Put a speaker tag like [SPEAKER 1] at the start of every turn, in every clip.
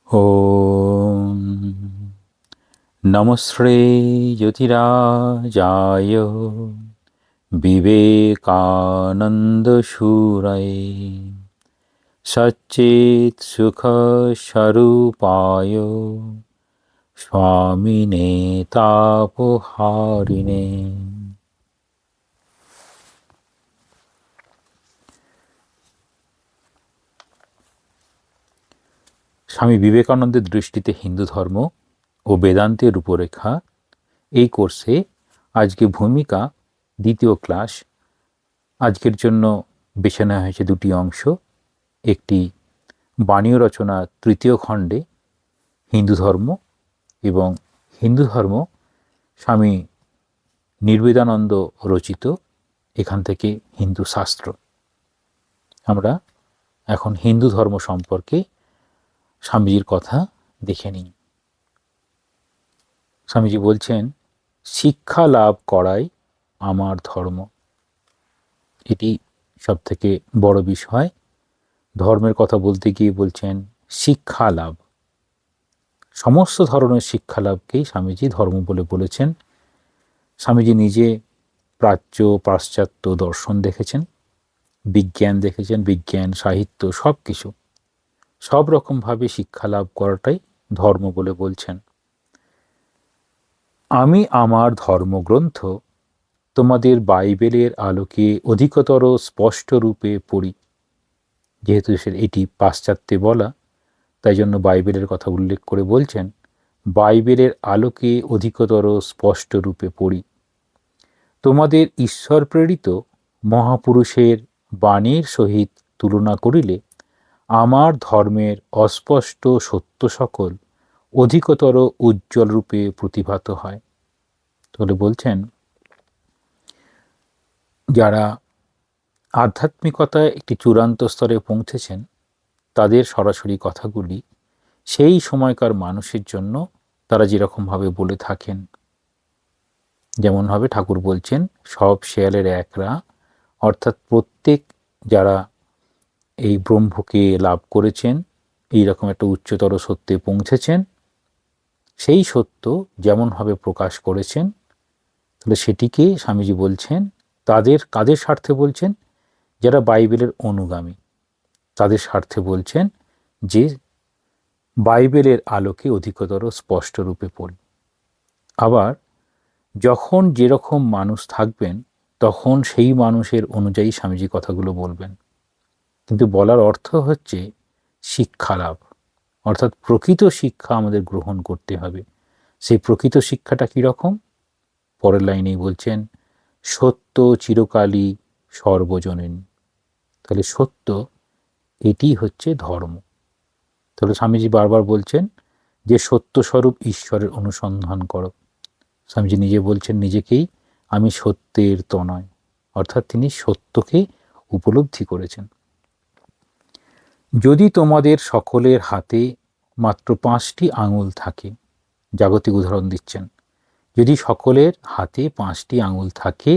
[SPEAKER 1] ॐ नमस्ते ज्योतिराजाय विवेकानन्दशूराय सच्चित्सुखस्वरूपाय स्वामिने तापहारिणे। স্বামী বিবেকানন্দের দৃষ্টিতে হিন্দু ধর্ম ও বেদান্তের রূপরেখা এই কোর্সে আজকে ভূমিকা দ্বিতীয় ক্লাস। আজকের জন্য বেছে নেওয়া হয়েছে দুটি অংশ। একটি বাণীয় রচনা তৃতীয় খণ্ডে হিন্দু ধর্ম এবং হিন্দু ধর্ম স্বামী নির্বেদানন্দ রচিত, এখান থেকে হিন্দু শাস্ত্র। আমরা এখন হিন্দু ধর্ম সম্পর্কে স্বামীজির কথা দেখে নিই। স্বামীজি বলছেন, শিক্ষা লাভ করাই আমার ধর্ম। এটি সব থেকে বড় বিষয়। ধর্মের কথা বলতে গিয়ে বলছেন শিক্ষা লাভ। সমস্ত ধরনের শিক্ষা লাভকেই স্বামীজি ধর্ম বলে বলেছেন। স্বামীজি নিজে প্রাচ্য পাশ্চাত্য দর্শন দেখেছেন, বিজ্ঞান দেখেছেন, বিজ্ঞান সাহিত্য সব কিছু, সব রকমভাবে শিক্ষা লাভ করাটাই ধর্ম বলে বলছেন। আমি আমার ধর্মগ্রন্থ তোমাদের বাইবেলের আলোকে অধিকতর স্পষ্ট রূপে পড়ি। যেহেতু এটি পাশ্চাত্যে বলা, তাই জন্য বাইবেলের কথা উল্লেখ করে বলছেন, বাইবেলের আলোকে অধিকতর স্পষ্ট রূপে পড়ি। তোমাদের ঈশ্বর প্রেরিত মহাপুরুষের বাণীর সহিত তুলনা করিলে আমার ধর্মের অস্পষ্ট সত্য সকল অধিকতর উজ্জ্বল রূপে প্রতিভাত হয়। তাহলে বলছেন, যারা আধ্যাত্মিকতায় একটি চূড়ান্ত স্তরে পৌঁছেছেন তাদের সরাসরি কথাগুলি সেই সময়কার মানুষের জন্য তারা যেরকমভাবে বলে থাকেন, যেমনভাবে ঠাকুর বলছেন সব শেয়ালের একরা, অর্থাৎ প্রত্যেক যারা এই ব্রহ্মকে লাভ করেছেন, এইরকম একটা উচ্চতর সত্যে পৌঁছেছেন, সেই সত্য যেমনভাবে প্রকাশ করেছেন, তাহলে সেটিকে স্বামীজি বলছেন কাদের স্বার্থে বলছেন? যারা বাইবেলের অনুগামী তাদের স্বার্থে বলছেন যে বাইবেলের আলোকে অধিকতর স্পষ্ট রূপে পড়ি। আবার যখন যেরকম মানুষ থাকবেন তখন সেই মানুষের অনুযায়ী স্বামীজি কথাগুলো বলবেন। কিন্তু বলার অর্থ হচ্ছে শিক্ষা লাভ, অর্থাৎ প্রকৃত শিক্ষা আমাদের গ্রহণ করতে হবে। সেই প্রকৃত শিক্ষাটা কীরকম? পরের লাইনেই বলছেন, সত্য চিরকালই সর্বজনীন। তাহলে সত্য, এটি হচ্ছে ধর্ম। তাহলে স্বামীজি বারবার বলছেন যে সত্যস্বরূপ ঈশ্বরের অনুসন্ধান করো। স্বামীজি নিজে বলছেন নিজেকেই, আমি সত্যের তনয়, অর্থাৎ তিনি সত্যকে উপলব্ধি করেছেন। যদি তোমাদের সকলের হাতে মাত্র 5টি আঙুল থাকে, জাগতিক উদাহরণ দিচ্ছেন, যদি সকলের হাতে 5টি আঙুল থাকে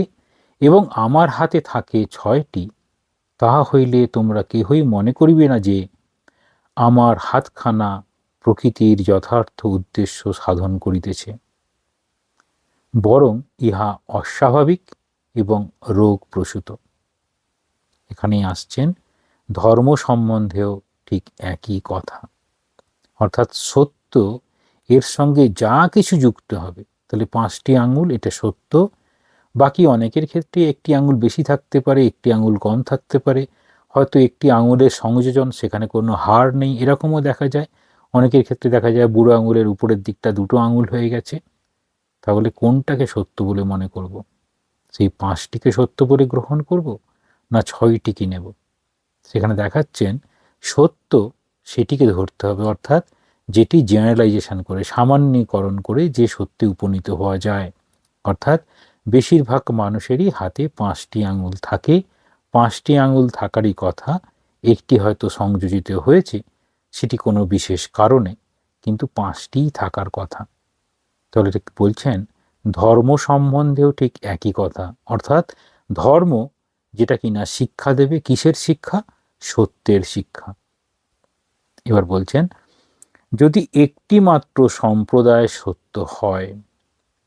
[SPEAKER 1] এবং আমার হাতে থাকে 6টি, তাহা হইলে তোমরা কেহই মনে করিবে না যে আমার হাতখানা প্রকৃতির যথার্থ উদ্দেশ্য সাধন করিতেছে, বরং ইহা অস্বাভাবিক এবং রোগ প্রসূত। এখানেই আসছেন ধর্ম সম্বন্ধেও ঠিক একই কথা, অর্থাৎ সত্য এর সঙ্গে যা কিছু যুক্ত হবে। তাহলে 5টি আঙুল এটা সত্য, বাকি অনেকের ক্ষেত্রে একটি আঙুল বেশি থাকতে পারে, একটি আঙুল কম থাকতে পারে, হয়তো একটি আঙুলের সংযোজন, সেখানে কোনো হাড় নেই, এরকমও দেখা যায়। অনেকের ক্ষেত্রে দেখা যায় বুড়ো আঙুলের উপরের দিকটা 2টো আঙুল হয়ে গেছে। তাহলে কোনটাকে সত্য বলে মনে করব? সেই 5টিকে সত্য বলে গ্রহণ করব, না 6টিকে নেব? সেখানে দেখাচ্ছেন সত্য সেটিকে ধরতে হবে, অর্থাৎ যেটি জেনারেলাইজেশন করে, সামান্যীকরণ করে যে সত্যে উপনীত হওয়া যায়। অর্থাৎ বেশিরভাগ মানুষেরই হাতে 5টি আঙুল থাকে, 5টি আঙুল থাকারই কথা, একটি হয়তো সংযোজিত হয়েছে সেটি কোনো বিশেষ কারণে, কিন্তু 5টিই থাকার কথা। তাহলে বলছেন ধর্ম সম্বন্ধেও ঠিক একই কথা, অর্থাৎ ধর্ম যেটা কিনা শিক্ষা দেবে, কিসের শিক্ষা? সত্যের শিক্ষা। এবার বলছেন যদি একটি মাত্র সম্প্রদায় সত্য হয়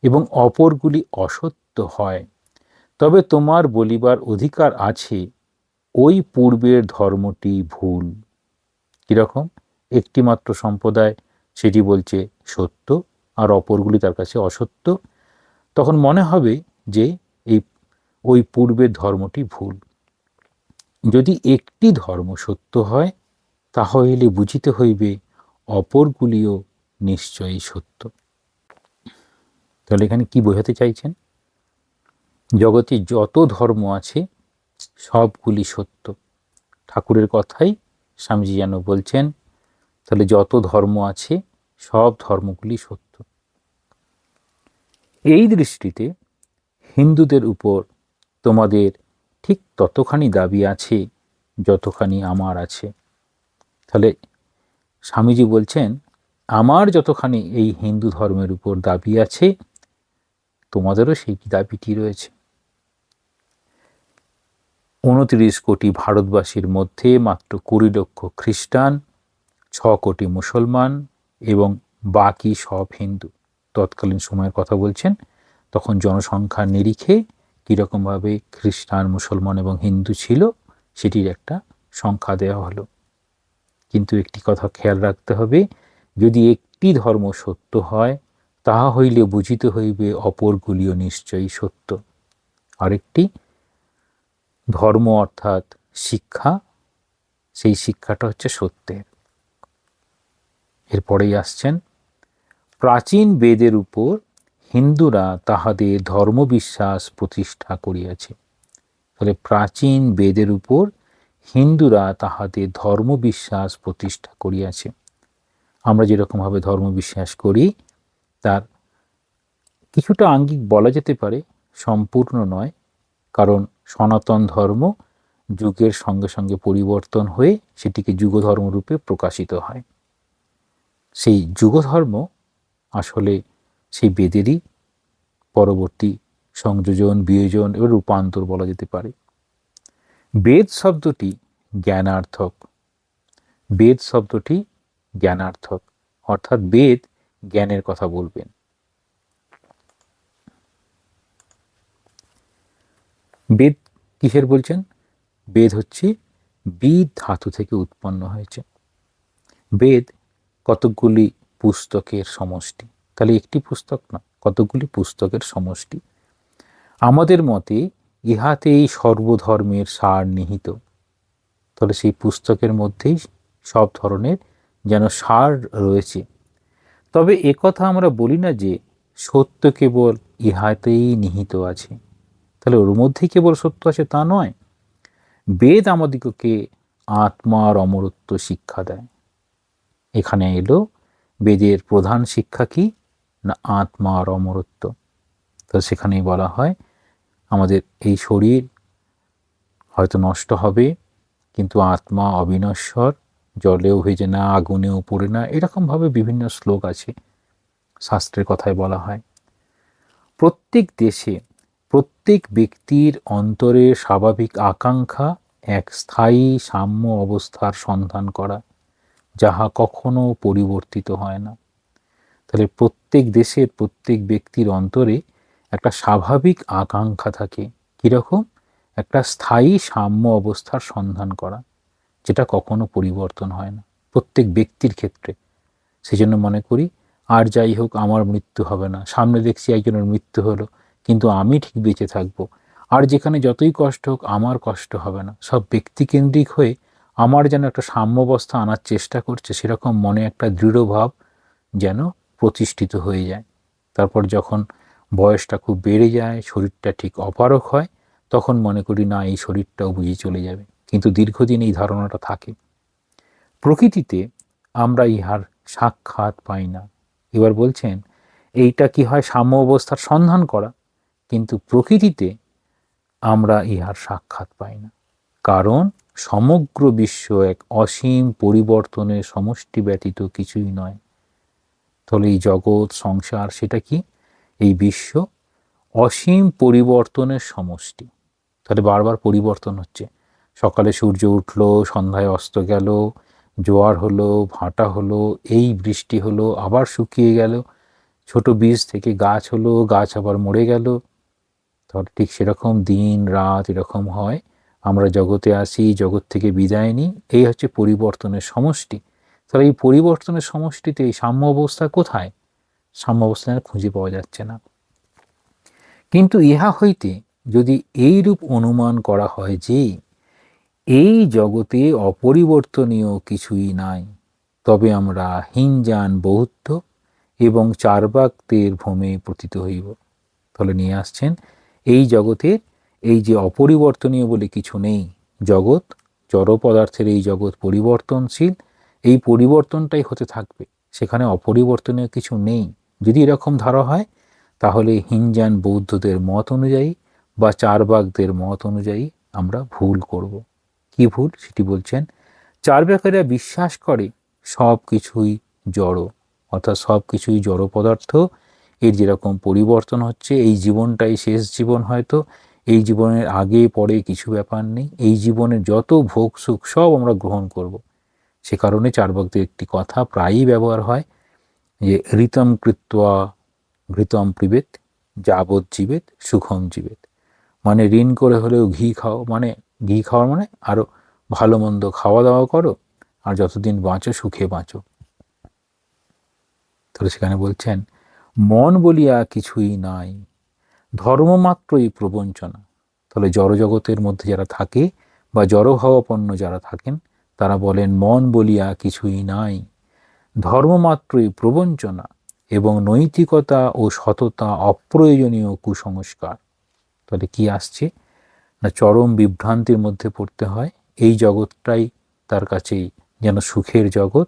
[SPEAKER 1] এবং অপরগুলি অসত্য হয়, তবে তোমার বলিবার অধিকার আছে ওই পূর্বের ধর্মটি ভুল। কিরকম? একটি মাত্র সম্প্রদায় সেটি বলছে সত্য আর অপরগুলি তার কাছে অসত্য, তখন মনে হবে যে ওই পূর্বের ধর্মটি ভুল। যদি একটি ধর্ম সত্য হয়, তাহলে বুঝিতে হইবে অপরগুলিও নিশ্চয়ই সত্য। তাহলে এখানে কি বোঝাতে চাইছেন? জগতে যত ধর্ম আছে সবগুলি সত্য। ঠাকুরের কথাই স্বামীজি যেন বলছেন, তাহলে যত ধর্ম আছে সব ধর্মগুলি সত্য। এই দৃষ্টিতে হিন্দুদের উপর তোমাদের ঠিক ততখানি দাবি আছে যতখানি আমার আছে। তাহলে স্বামীজি বলছেন, আমার যতখানি এই হিন্দু ধর্মের উপর দাবি আছে, তোমাদেরও সেই দাবিটি রয়েছে। 29 কোটি ভারতবাসীর মধ্যে মাত্র 20 লক্ষ খ্রিস্টান, 6 কোটি মুসলমান এবং বাকি সব হিন্দু। তৎকালীন সময়ের কথা বলছেন, তখন জনসংখ্যার নিরিখে কীরকমভাবে খ্রিস্টান, মুসলমান এবং হিন্দু ছিল সেটির একটা সংখ্যা দেওয়া হলো। কিন্তু একটি কথা খেয়াল রাখতে হবে, যদি একটি ধর্ম সত্য হয়, তাহা হইলে বুঝিতে হইবে অপরগুলিও নিশ্চয়ই সত্য। আরেকটি ধর্ম অর্থাৎ শিক্ষা, সেই শিক্ষাটা হচ্ছে সত্যের। এরপরেই আসছেন, প্রাচীন বেদের উপর হিন্দুরা তাহাদের ধর্মবিশ্বাস প্রতিষ্ঠা করিয়াছে। তাহলে প্রাচীন বেদের উপর হিন্দুরা তাহাদের ধর্মবিশ্বাস প্রতিষ্ঠা করিয়াছে। আমরা যেরকমভাবে ধর্মবিশ্বাস করি তার কিছুটা আঙ্গিক বলা যেতে পারে, সম্পূর্ণ নয়, কারণ সনাতন ধর্ম যুগের সঙ্গে সঙ্গে পরিবর্তন হয়ে সেটিকে যুগধর্ম রূপে প্রকাশিত হয়। সেই যুগধর্ম আসলে সেই বেদেরই পরবর্তী সংযোজন, বিয়োজন এবং রূপান্তর বলা যেতে পারে। বেদ শব্দটি জ্ঞানার্থক। বেদ শব্দটি জ্ঞানার্থক, অর্থাৎ বেদ জ্ঞানের কথা বলবেন। বেদ কিসের বলছেন? বেদ হচ্ছে বিদ ধাতু থেকে উৎপন্ন হয়েছে। বেদ কতকগুলি পুস্তকের সমষ্টি। তাহলে একটি পুস্তক না, কতকগুলি পুস্তকের সমষ্টি। আমাদের মতে ইহাতেই সর্বধর্মের সার নিহিত। তাহলে সেই পুস্তকের মধ্যেই সব ধরনের যেন সার রয়েছে। তবে একথা আমরা বলি না যে সত্য কেবল ইহাতেই নিহিত আছে। তাহলে ওর মধ্যেই কেবল সত্য আছে তা নয়। বেদ আমাদিগকে আত্মার অমরত্ব শিক্ষা দেয়। এখানে এলো বেদের প্রধান শিক্ষা কি না, আত্মার অমরত্ব। তো সেখানেই বলা হয় আমাদের এই শরীর হয়তো নষ্ট হবে, কিন্তু আত্মা অবিনশ্বর, জলেও ভেজে না, আগুনেও পড়ে না, এরকমভাবে বিভিন্ন শ্লোক আছে, শাস্ত্রের কথায় বলা হয়। প্রত্যেক দেশে প্রত্যেক ব্যক্তির অন্তরের স্বাভাবিক আকাঙ্ক্ষা এক স্থায়ী সাম্য অবস্থার সন্ধান করা, যাহা কখনো পরিবর্তিত হয় না। তাহলে প্রত্যেক দেশের প্রত্যেক ব্যক্তির অন্তরে একটা স্বাভাবিক আকাঙ্ক্ষা থাকে, কীরকম? একটা স্থায়ী সাম্য অবস্থার সন্ধান করা, যেটা কখনো পরিবর্তন হয় না প্রত্যেক ব্যক্তির ক্ষেত্রে। সেই জন্য মনে করি আর যাই হোক আমার মৃত্যু হবে না, সামনে দেখছি একজনের মৃত্যু হলো কিন্তু আমি ঠিক বেঁচে থাকবো, আর যেখানে যতই কষ্ট হোক আমার কষ্ট হবে না। সব ব্যক্তিকেন্দ্রিক হয়ে আমার যেন একটা সাম্যাবস্থা আনার চেষ্টা করছে, সেরকম মনে একটা দৃঢ় ভাব যেন প্রতিষ্ঠিত হয়ে যায়। তারপর যখন বয়সটা খুব বেড়ে যায়, শরীরটা ঠিক অপারক হয়, তখন মনে করি না এই শরীরটাও বুঝি চলে যাবে, কিন্তু দীর্ঘদিন এই ধারণাটা থাকে। প্রকৃতিতে আমরা ইহার সাক্ষাৎ পাই না। এবার বলছেন এইটা কি হয়, সাম্য অবস্থার সন্ধান করা, কিন্তু প্রকৃতিতে আমরা ইহার সাক্ষাৎ পাই না, কারণ সমগ্র বিশ্ব এক অসীম পরিবর্তনের সমষ্টি ব্যতীত কিছুই নয়। তাহলে এই জগৎ সংসার সেটা কি? এই বিশ্ব অসীম পরিবর্তনের সমষ্টি। তাহলে বারবার পরিবর্তন হচ্ছে, সকালে সূর্য উঠলো, সন্ধ্যায় অস্ত গেল, জোয়ার হলো, ভাঁটা হলো, এই বৃষ্টি হলো, আবার শুকিয়ে গেল, ছোট বীজ থেকে গাছ হলো, গাছ আবার মরে গেল। তাহলে ঠিক সেরকম দিন রাত এরকম হয়, আমরা জগতে আসি, জগৎ থেকে বিদায় নিই, এই হচ্ছে পরিবর্তনের সমষ্টি। তাহলে এই পরিবর্তনের সমষ্টিতে এই সাম্য অবস্থা কোথায়? সাম্য অবস্থা খুঁজে পাওয়া যাচ্ছে না। কিন্তু ইহা হইতে যদি এইরূপ অনুমান করা হয় যে এই জগতে অপরিবর্তনীয় কিছুই নাই, তবে আমরা হীনযান বৌদ্ধ এবং চার্বাকদের ভ্রমে পতিত হইব। তাহলে নিয়ে আসছেন এই জগতের এই যে অপরিবর্তনীয় বলে কিছু নেই, জগৎ জড় পদার্থের এই জগৎ পরিবর্তনশীল, এই পরিবর্তনটাই হতে থাকবে, সেখানে অপরিবর্তনীয় কিছু নেই। যদি এরকম ধরা হয় তাহলে হীনযান বৌদ্ধদের মত অনুযায়ী বা চার্বাকদের মত অনুযায়ী আমরা ভুল করব। কি ভুল সেটি বলছেন। চার্বাকেরা বিশ্বাস করে সব কিছুই জড়, অর্থাৎ সব কিছুই জড় পদার্থ, এর যেরকম পরিবর্তন হচ্ছে, এই জীবনটাই শেষ জীবন, হয়তো এই জীবনের আগে পরে কিছু ব্যাপার নেই, এই জীবনের যত ভোগ সুখ সব আমরা গ্রহণ করব। সে কারণে চার্বাকদের একটি কথা প্রায়ই ব্যবহার হয় যে ঋতম কৃত্বা ঘৃতম পিবেত যাবৎ জীবেত সুখম জীবেত, মানে ঋণ করে হলেও ঘি খাও, মানে ঘি খাওয়ার মানে আরো ভালো মন্দ খাওয়া দাওয়া করো, আর যতদিন বাঁচো সুখে বাঁচো। তাহলে সেখানে বলছেন মন বলিয়া কিছুই নাই, ধর্মমাত্রই প্রবঞ্চনা। তাহলে জড়জগতের মধ্যে যারা থাকে বা জড়ভাবাপন্ন যারা থাকেন তারা বলেন মন বলিয়া কিছুই নাই, ধর্মমাত্রই প্রবঞ্চনা এবং নৈতিকতা ও সততা অপ্রয়োজনীয় কুসংস্কার। তাহলে কি আসছে না, চরম বিভ্রান্তির মধ্যে পড়তে হয়। এই জগৎটাই তার কাছেই যেন সুখের জগৎ,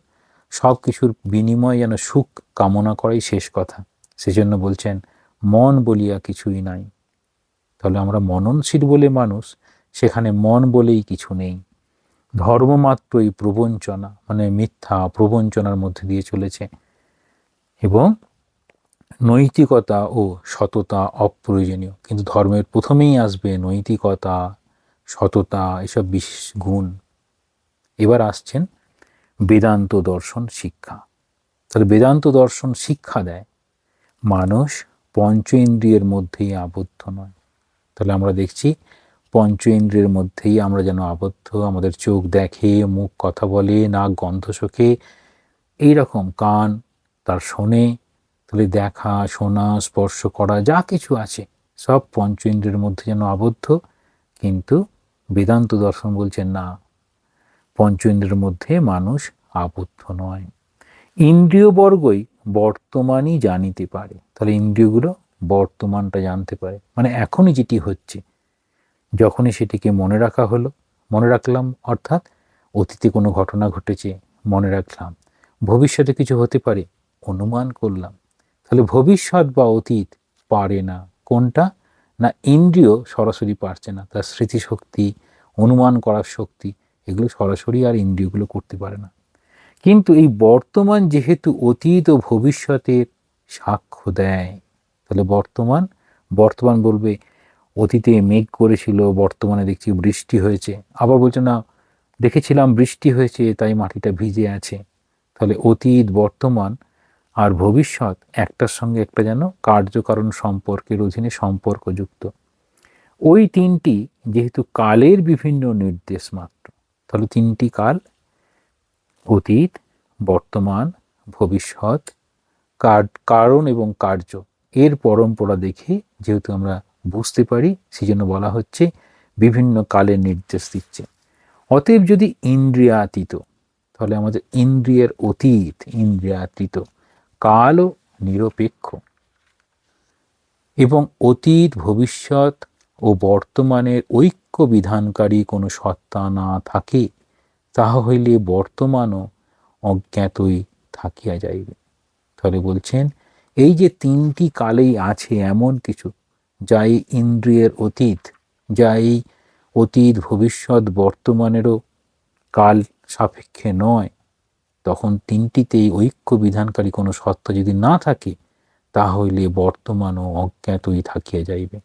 [SPEAKER 1] সব কিছুর বিনিময়ে যেন সুখ কামনা করাই শেষ কথা। সেজন্য বলছেন মন বলিয়া কিছুই নাই। তাহলে আমরা মননশীল বলে মানুষ, সেখানে মন বলেই কিছু নেই। ধর্মমাত্রই প্রবঞ্চনা, মানে মিথ্যা প্রবঞ্চনার মধ্যে দিয়ে চলেছে, এবং নৈতিকতা ও সততা অপ্রয়োজনীয়। কিন্তু ধর্মের প্রথমেই আসবে নৈতিকতা, সততা, এসব বিশেষ গুণ। এবার আসছেন বেদান্ত দর্শন শিক্ষা। তাহলে বেদান্ত দর্শন শিক্ষা দেয় মানুষ পঞ্চ ইন্দ্রিয়ের মধ্যেই আবদ্ধ নয়। তাহলে আমরা দেখছি পঞ্চ ইন্দ্রিয়ের মধ্যেই আমরা যেন আবদ্ধ, আমাদের চোখ দেখে, মুখ কথা বলে, নাক গন্ধ শোকে, এইরকম কান তার শোনে, তাহলে দেখা শোনা স্পর্শ করা যা কিছু আছে সব পঞ্চ ইন্দ্রিয়ের মধ্যে যেন আবদ্ধ। কিন্তু বেদান্ত দর্শন বলছেন না, পঞ্চ ইন্দ্রিয়ের মধ্যে মানুষ আবদ্ধ নয়, ইন্দ্রিয় বর্গই বর্তমানই জানিতে পারে। তাহলে ইন্দ্রিয়গুলো বর্তমানটা জানতে পারে, মানে এখনই যেটি হচ্ছে, যখনই সেটিকে মনে রাখা হলো, মনে রাখলাম অর্থাৎ অতীতে কোনো ঘটনা ঘটেছে মনে রাখলাম, ভবিষ্যতে কিছু হতে পারে অনুমান করলাম। তাহলে ভবিষ্যৎ বা অতীত পারে না কোনটা, না ইন্দ্রিয় সরাসরি পারছে না, তার স্মৃতিশক্তি, অনুমান করার শক্তি, এগুলো সরাসরি আর ইন্দ্রিয়গুলো করতে পারে না। কিন্তু এই বর্তমান যেহেতু অতীত ও ভবিষ্যতের সাক্ষ্য দেয়, তাহলে বর্তমান বর্তমান বলবে অতীতে মেঘ করেছিল, বর্তমানে দেখছি বৃষ্টি হয়েছে, আবার বলছে না দেখেছিলাম বৃষ্টি হয়েছে তাই মাটিটা ভিজে আছে। তাহলে অতীত, বর্তমান আর ভবিষ্যৎ একটার সঙ্গে একটা যেন কার্যকারণ সম্পর্কের অধীনে সম্পর্কযুক্ত। ওই তিনটি যেহেতু কালের বিভিন্ন নির্দেশ মাত্র, তাহলে তিনটি কাল অতীত, বর্তমান, ভবিষ্যৎ, কারণ এবং কার্য, এর পরম্পরা দেখে যেহেতু আমরা বুঝতে পারি, সেজন্য বলা হচ্ছে বিভিন্ন কালের নির্দেশ দিচ্ছে। অতএব যদি ইন্দ্রিয়াতীত, তাহলে আমাদের ইন্দ্রিয়ের অতীত ইন্দ্রিয়াতীত, কালও নিরপেক্ষ, এবং অতীত ভবিষ্যৎ ও বর্তমানের ঐক্য বিধানকারী কোনো সত্তা না থাকে, তাহা হইলে বর্তমানও অজ্ঞাতই থাকিয়া যাইবে। তাহলে বলছেন এই যে তিনটি কালেই আছে এমন কিছু যা এই ইন্দ্রিয়ের অতীত, যা এই অতীত ভবিষ্যৎ বর্তমানেরও কাল সাপেক্ষে নয়, তখন তিনটিতেই ঐক্য বিধানকারী কোনো সত্তা যদি না থাকে, তাহলে বর্তমানও অজ্ঞাতই থাকিয়া যাইবে।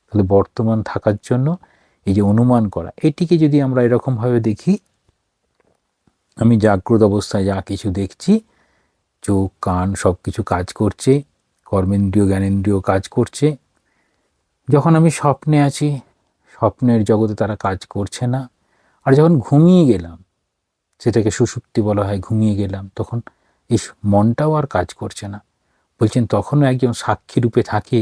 [SPEAKER 1] তাহলে বর্তমান থাকার জন্য এই যে অনুমান করা, এটিকে যদি আমরা এরকমভাবে দেখি আমি জাগ্রত অবস্থায় যা কিছু দেখছি, চোখ কান সব কিছু কাজ করছে, কর্মেন্দ্রিয় জ্ঞানেন্দ্রিয় কাজ করছে। যখন আমি স্বপ্নে আছি, স্বপ্নের জগতে তারা কাজ করছে না। আর যখন ঘুমিয়ে গেলাম, সেটাকে সুষুপ্তি বলা হয়, ঘুমিয়ে গেলাম, তখন এই মনটাও আর কাজ করছে না। বলছেন তখনও একজন সাক্ষী রূপে থাকে।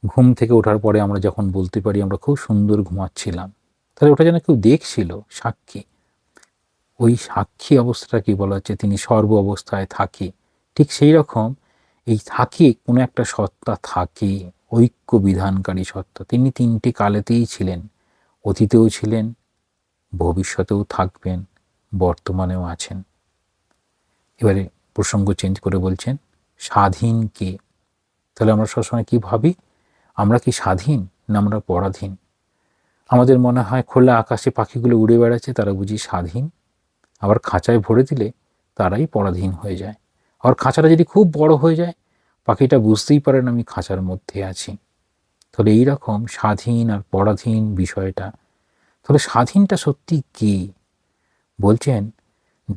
[SPEAKER 1] ঘুম থেকে ওঠার পরে আমরা যখন বলতে পারি আমরা খুব সুন্দর ঘুমাচ্ছিলাম, তাহলে ওটা যেন কেউ দেখছিল, সাক্ষী। ওই সাক্ষী অবস্থাটাকে বলা হচ্ছে তিনি সর্ব অবস্থায় থাকে। ঠিক সেই রকম এই থাকে, কোনো একটা সত্তা থাকে, ঐক্য বিধানকারী সত্তা। তিনি তিনটি কালেতেই ছিলেন, অতীতেও ছিলেন, ভবিষ্যতেও থাকবেন, বর্তমানেও আছেন। এবারে প্রসঙ্গ চেঞ্জ করে বলছেন স্বাধীন কে। তাহলে আমরা সবসময় কি ভাবি, আমরা কি স্বাধীন না আমরা পরাধীন? আমাদের মনে হয় খোলা আকাশে পাখিগুলো উড়ে বেড়াচ্ছে, তারা বুঝি স্বাধীন। আবার খাঁচায় ভরে দিলে তারাই পরাধীন হয়ে যায়। আবার খাঁচাটা যদি খুব বড় হয়ে যায়, পাখিটা বুঝতেই পারে না আমি খাঁচার মধ্যে আছি। তাহলে এইরকম স্বাধীন আর পরাধীন বিষয়টা, তাহলে স্বাধীনটা সত্যি কি? বলছেন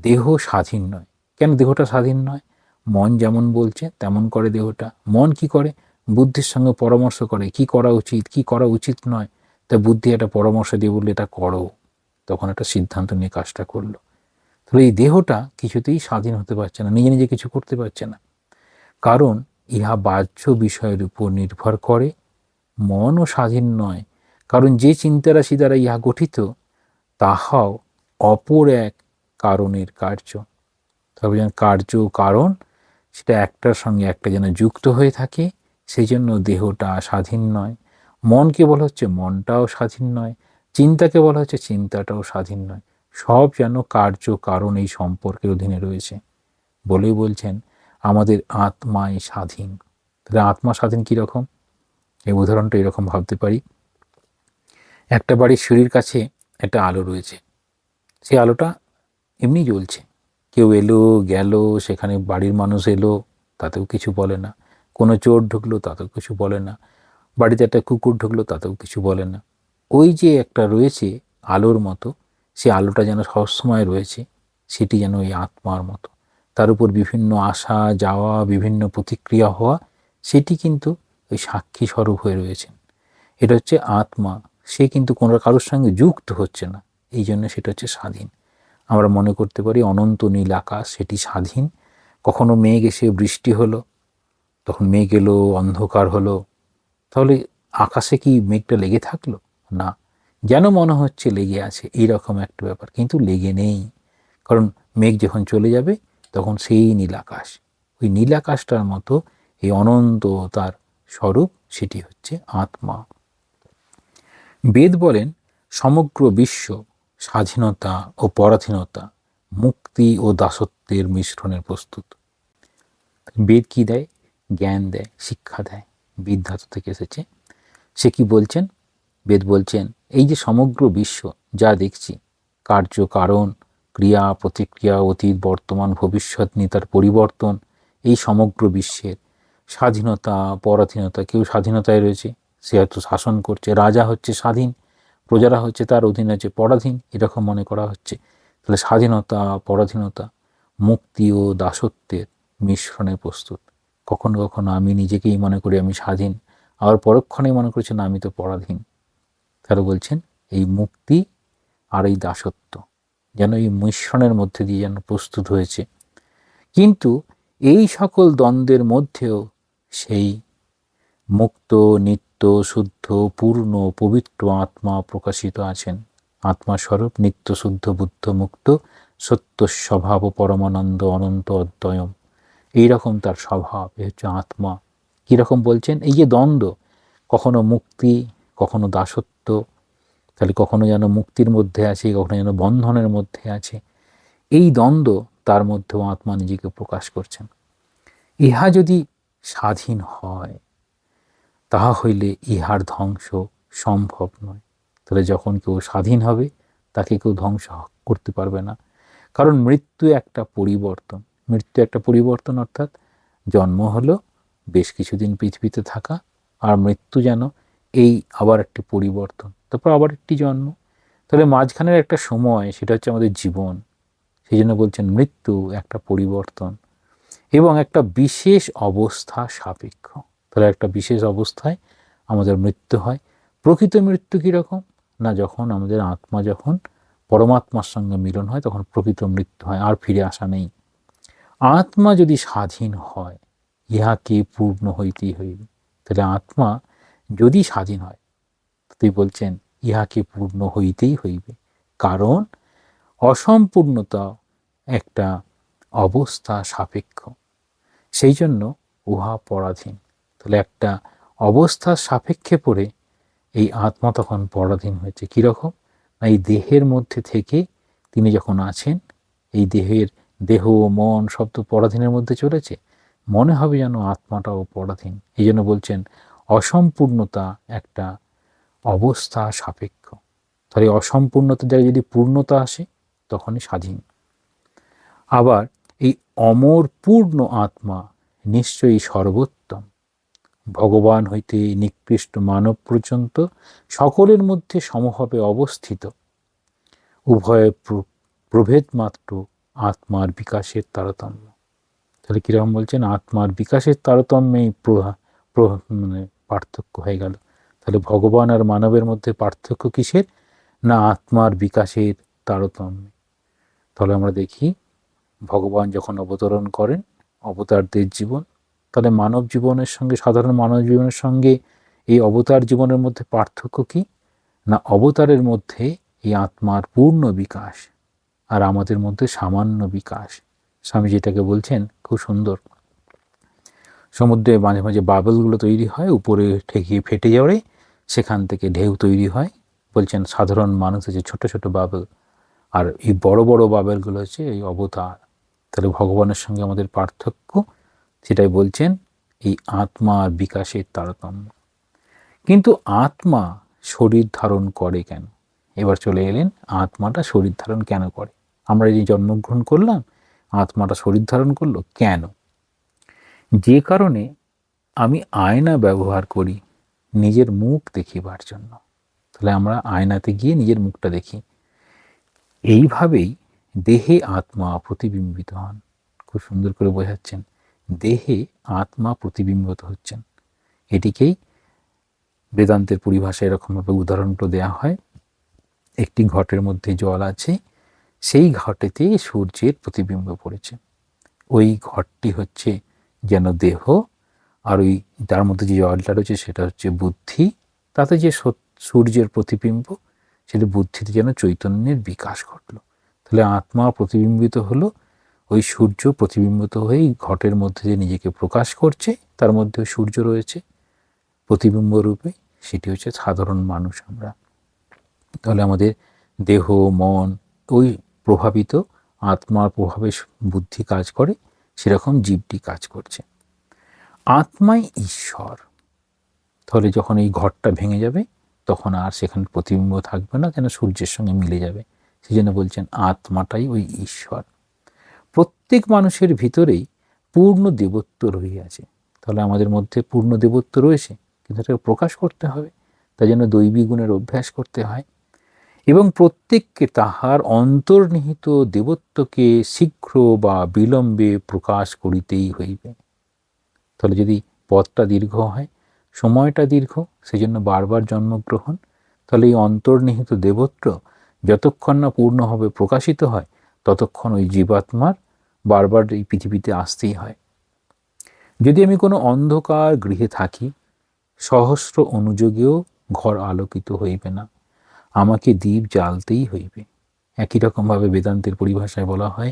[SPEAKER 1] দেহ স্বাধীন নয়। কেন দেহটা স্বাধীন নয়? মন যেমন বলছে তেমন করে দেহটা। মন কি করে? বুদ্ধির সঙ্গে পরামর্শ করে কি করা উচিত কি করা উচিত নয়। তা বুদ্ধি একটা পরামর্শ দিয়ে বললে এটা করো, তখন একটা সিদ্ধান্ত নিয়ে কাজটা করলো। তাহলে এই দেহটা কিছুতেই স্বাধীন হতে পারছে না, নিজে নিজে কিছু করতে পারছে না, কারণ ইহা বাহ্য বিষয়ের উপর নির্ভর করে। মনও স্বাধীন নয়, কারণ যে চিন্তারাশি দ্বারা ইহা গঠিত তাহাও অপর এক কারণের কার্য। তবে যেন কার্য কারণ সেটা একটার সঙ্গে একটা যেন যুক্ত হয়ে থাকে, সেই জন্য দেহটা স্বাধীন নয়। মনকে বলা হচ্ছে মনটাও স্বাধীন নয়, চিন্তাকে বলা হচ্ছে চিন্তাটাও স্বাধীন নয়। সব যেন কার্য কারণ এই সম্পর্কের অধীনে রয়েছে। বলেই বলছেন আমাদের আত্মাই স্বাধীন। তাহলে আত্মা স্বাধীন কীরকম? এই উদাহরণটা এরকম ভাবতে পারি, একটা বাড়ির সিঁড়ির কাছে একটা আলো রয়েছে, সেই আলোটা এমনি জ্বলছে। কেউ এলো গেল, সেখানে বাড়ির মানুষ এলো, তাতেও কিছু বলে না। কোনো চোর ঢুকলো তাতেও কিছু বলে না। বাড়িতে একটা কুকুর ঢুকলো তাতেও কিছু বলে না। ওই যে একটা রয়েছে আলোর মতো, সে আলোটা যেন সবসময় রয়েছে, সেটি যেন ওই আত্মার মতো। তার উপর বিভিন্ন আসা যাওয়া, বিভিন্ন প্রতিক্রিয়া হওয়া, সেটি কিন্তু ওই সাক্ষী স্বরূপ হয়ে রয়েছে। এটা হচ্ছে আত্মা। সে কিন্তু কোনো কারোর সঙ্গে যুক্ত হচ্ছে না, এই জন্য সেটা হচ্ছে স্বাধীন। আমরা মনে করতে পারি অনন্ত নীল আকাশ, সেটি স্বাধীন। কখনো মেঘ এসে বৃষ্টি হলো, তখন মেঘ এলো, অন্ধকার হলো, তাহলে আকাশে কি মেঘটা লেগে থাকলো? না, যেন মনে হচ্ছে লেগে আছে, এইরকম একটা ব্যাপার, কিন্তু লেগে নেই। কারণ মেঘ যখন চলে যাবে তখন সেই নীল আকাশ, ওই নীল আকাশটার মতো এই অনন্ত তার স্বরূপ, সেটি হচ্ছে আত্মা। বেদ বলেন সমগ্র বিশ্ব স্বাধীনতা ও পরাধীনতা, মুক্তি ও দাসত্বের মিশ্রণের প্রস্তুত। বেদ কি দেয়? জ্ঞান দেয়, শিক্ষা দেয়। বেদ ধাতু থেকে এসেছে। সে কি বলছেন? বেদ বলছেন এই যে সমগ্র বিশ্ব যা দেখছি, কার্য কারণ, ক্রিয়া প্রতিক্রিয়া, অতীত বর্তমান ভবিষ্যৎ নিয়ে তার পরিবর্তন, এই সমগ্র বিশ্বের স্বাধীনতা পরাধীনতা। কেউ স্বাধীনতায় রয়েছে, সে হয়তো শাসন করছে, রাজা হচ্ছে স্বাধীন, প্রজারা হচ্ছে তার অধীনে আছে পরাধীন, এরকম মনে করা হচ্ছে। তাহলে স্বাধীনতা পরাধীনতা, মুক্তি ও দাসত্বের মিশ্রণে প্রস্তুত। কখনো কখনো আমি নিজেকেই মনে করি আমি স্বাধীন, আবার পরক্ষণেই মনে করছি না আমি তো পরাধীন। তারা বলছেন এই মুক্তি আর এই দাসত্ব যেন এই মিশ্রণের মধ্যে দিয়ে যেন প্রস্তুত হয়েছে। কিন্তু এই সকল দ্বন্দ্বের মধ্যেও সেই মুক্ত নিত্য শুদ্ধ পূর্ণ পবিত্র আত্মা প্রকাশিত আছেন। আত্মা স্বরূপ নিত্য শুদ্ধ বুদ্ধ মুক্ত সত্য স্বভাব পরমানন্দ অনন্ত অদ্বয়ম, এইরকম তার স্বভাব। এ হচ্ছে আত্মা। কীরকম বলছেন? এই যে দ্বন্দ্ব, কখনো মুক্তি কখনো দাসত্ব, তাহলে কখনো যেন মুক্তির মধ্যে আছে, কখনো যেন বন্ধনের মধ্যে আছে, এই দ্বন্দ্ব তার মধ্যেও আত্মা নিজেকে প্রকাশ করছেন। ইহা যদি স্বাধীন হয় তাহা হইলে ইহার ধ্বংস সম্ভব নয়। তাহলে যখন কেউ স্বাধীন হবে তাকে কেউ ধ্বংস করতে পারবে না, কারণ মৃত্যু একটা পরিবর্তন। মৃত্যু একটা পরিবর্তন, অর্থাৎ জন্ম হলো, বেশ কিছুদিন পৃথিবীতে থাকা, আর মৃত্যু যেন এই আবার একটি পরিবর্তন, তারপর আবার একটি জন্ম। তাহলে মাঝখানের একটা সময়, সেটা হচ্ছে আমাদের জীবন, সেই জন্য বলছেন মৃত্যু একটা পরিবর্তন এবং একটা বিশেষ অবস্থা সাপেক্ষ। তাহলে একটা বিশেষ অবস্থায় আমাদের মৃত্যু হয়। প্রকৃত মৃত্যু কীরকম? না, যখন আমাদের আত্মা যখন পরমাত্মার সঙ্গে মিলন হয় তখন প্রকৃত মৃত্যু হয়, আর ফিরে আসা নেই। আত্মা যদি স্বাধীন হয় ইহাকে পূর্ণ হইতেই হইবে। তাহলে আত্মা যদি স্বাধীন হয়, তুই বলছেন ইহাকে পূর্ণ হইতেই হইবে, কারণ অসম্পূর্ণতা একটা অবস্থা সাপেক্ষ, সেই জন্য উহা পরাধীন। তাহলে একটা অবস্থার সাপেক্ষে পড়ে এই আত্মা তখন পরাধীন হয়েছে। কীরকম? না, এই দেহের মধ্যে থেকে তিনি যখন আছেন, এই দেহ মন সব তো পরাধীনের মধ্যে চলেছে, মনে হবে যেন আত্মাটাও পরাধীন। এই জন্য বলছেন অসম্পূর্ণতা একটা অবস্থা সাপেক্ষ। তাহলে অসম্পূর্ণতা জায়গায় যদি পূর্ণতা আসে তখনই স্বাধীন। আবার এই অমর পূর্ণ আত্মা নিশ্চয়ই সর্বোত্তম, ভগবান হইতে নিকৃষ্ট মানব পর্যন্ত সকলের মধ্যে সমভাবে অবস্থিত, উভয় প্রভেদ মাত্র আত্মার বিকাশের তারতম্য। তাহলে কীরকম বলছেন? আত্মার বিকাশের তারতম্যেই মানে পার্থক্য হয়ে গেল। তাহলে ভগবান আর মানবের মধ্যে পার্থক্য কিসের? না, আত্মার বিকাশের তারতম্যে। তাহলে আমরা দেখি ভগবান যখন অবতরণ করেন, অবতারদের জীবন, তাহলে মানব জীবনের সঙ্গে, সাধারণ মানব জীবনের সঙ্গে এই অবতার জীবনের মধ্যে পার্থক্য কি? না, অবতারের মধ্যে এই আত্মার পূর্ণ বিকাশ আর আমাদের মধ্যে সামান্য বিকাশ। স্বামী যেটাকে বলছেন খুব সুন্দর, সমুদ্রে মাঝে মাঝে বাবেলগুলো তৈরি হয়, উপরে ঠেকিয়ে ফেটে যাওয়ারে সেখান থেকে ঢেউ তৈরি হয়। বলছেন সাধারণ মানুষ হচ্ছে ছোট ছোট বাবেল, আর এই বড় বড় বাবেলগুলো হচ্ছে এই অবতার। তাহলে ভগবানের সঙ্গে আমাদের পার্থক্য, সেটাই বলছেন এই আত্মার বিকাশের তারতম্য। কিন্তু আত্মা শরীর ধারণ করে কেন? এবার চলে এলেন আত্মাটা শরীর ধারণ কেন করে। আমরা এই জন্মগ্রহণ করলাম, আত্মাটা শরীর ধারণ করলো কেন? যে কারণে আমি আয়না ব্যবহার করি নিজের মুখ দেখিবার জন্য। তাহলে আমরা আয়নাতে গিয়ে নিজের মুখটা দেখি, এইভাবেই দেহে আত্মা প্রতিবিম্বিত হন। খুব সুন্দর করে বোঝাচ্ছেন, দেহে আত্মা প্রতিবিম্বিত হচ্ছেন। এটিকেই বেদান্তের পরিভাষায় এরকমভাবে উদাহরণটা দেওয়া হয়, একটি ঘটের মধ্যে জল আছে, সেই ঘটেতে সূর্যের প্রতিবিম্ব পড়েছে। ওই ঘটটি হচ্ছে যেন দেহ, আর ওই যার মধ্যে যে জলটা রয়েছে সেটা হচ্ছে বুদ্ধি। তাতে যে সূর্যের প্রতিবিম্ব, সেটা বুদ্ধিতে যেন চৈতন্যের বিকাশ ঘটলো। তাহলে আত্মা প্রতিবিম্বিত হলো, ওই সূর্য প্রতিবিম্বিত হয়ে ঘটের মধ্যে যে নিজেকে প্রকাশ করছে, তার মধ্যে সূর্য রয়েছে প্রতিবিম্ব রূপে, সেটি হচ্ছে সাধারণ মানুষ আমরা। তাহলে আমাদের দেহ মন ওই প্রভাবিত, আত্মার প্রভাবে বুদ্ধি কাজ করে, সেরকম জীবটি কাজ করছে। আত্মাই ঈশ্বর। তাহলে যখন এই ঘরটা ভেঙে যাবে তখন আর সেখানে প্রতিবিম্ব থাকবে না, যেন সূর্যের সঙ্গে মিলে যাবে। সেই জন্য বলছেন আত্মাটাই ওই ঈশ্বর। প্রত্যেক মানুষের ভিতরেই পূর্ণ দেবত্ব রহিয়াছে। তাহলে আমাদের মধ্যে পূর্ণ দেবত্ব রয়েছে, কিন্তু এটাকে প্রকাশ করতে হবে, তাই জন্য দৈবী গুণের অভ্যাস করতে হয়। এবং প্রত্যেককে তাহার অন্তর্নিহিত দেবত্বকে শীঘ্র বা বিলম্বে প্রকাশ করিতেই হইবে। তাহলে যদি পথটা দীর্ঘ হয়, সময়টা দীর্ঘ, সেই জন্য বারবার জন্মগ্রহণ, তাহলে এই অন্তর্নিহিত দেবত্ব যতক্ষণ না পূর্ণভাবে প্রকাশিত হয় ততক্ষণ ওই জীবাত্মার বারবার এই পৃথিবীতে আসতেই হয়। যদি আমি কোনো অন্ধকার গৃহে থাকি, সহস্র অনুযোগেও ঘর আলোকিত হইবে না, আমাকে দীপ জ্বালতেই হইবে। একই রকমভাবে বেদান্তের পরিভাষায় বলা হয়,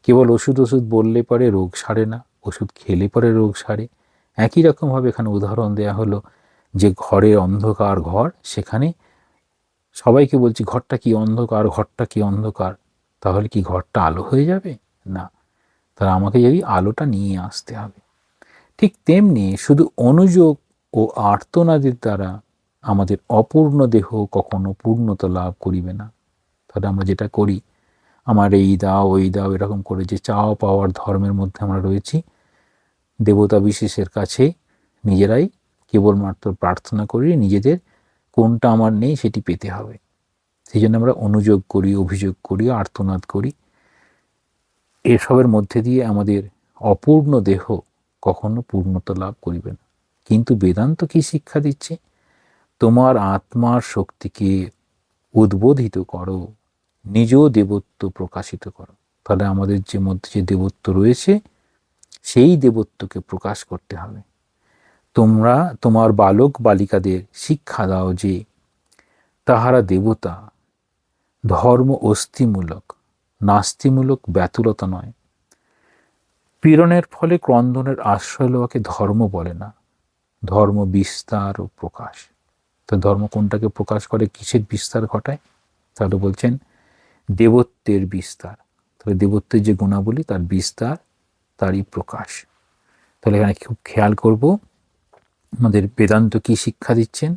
[SPEAKER 1] কেবল ওষুধ বললে পরে রোগ সারে না, ওষুধ খেলে পরে রোগ সারে। একই রকমভাবে এখানে উদাহরণ দেয়া হলো যে ঘরের অন্ধকার ঘর, সেখানে সবাইকে বলছি ঘরটা কি অন্ধকার, ঘরটা কি অন্ধকার, তাহলে কি ঘরটা আলো হয়ে যাবে? না, তাহলে আমাকে যদি আলোটা নিয়ে আসতে হবে। ঠিক তেমনি শুধু অনুযোগ ও আর্তনাদের দ্বারা আমাদের অপূর্ণ দেহ কখনো পূর্ণতা লাভ করিবে না। তাহলে আমরা যেটা করি, আমার এই দাও ওই দাও এরকম করে যে চাওয়া পাওয়ার ধর্মের মধ্যে আমরা রয়েছি, দেবতা বিশেষের কাছে নিজেরাই কেবলমাত্র প্রার্থনা করি নিজেদের কোনটা আমার নেই সেটি পেতে হবে। সেই জন্য আমরা অনুযোগ করি, অভিযোগ করি, আর্তনাদ করি। এসবের মধ্যে দিয়ে আমাদের অপূর্ণ দেহ কখনো পূর্ণতা লাভ করিবে না। কিন্তু বেদান্ত কি শিক্ষা দিচ্ছে? তোমার আত্মার শক্তিকে উদ্বোধিত করো, নিজ দেবত্ব প্রকাশিত করো। তাহলে আমাদের যে মধ্যে যে দেবত্ব রয়েছে সেই দেবত্বকে প্রকাশ করতে হবে। তোমরা তোমার বালক বালিকাদের শিক্ষা দাও যে তাহারা দেবতা, ধর্ম অস্থিমূলক, নাস্তিমূলক ব্যাতুলতা নয়। পীড়নের ফলে ক্রন্দনের আশ্রয় লওয়াকে ধর্ম বলে না, ধর্ম বিস্তার ও প্রকাশ। তো ধর্ম কোনটাকে প্রকাশ করে, কিসের বিস্তার ঘটায়? তাহলে বলছেন দেবত্বের বিস্তার। তাহলে দেবত্বের যে গুণাবলী তার বিস্তার, তারই প্রকাশ। তাহলে এখানে খুব খেয়াল করব আমাদের বেদান্ত কি শিক্ষা দিচ্ছেন।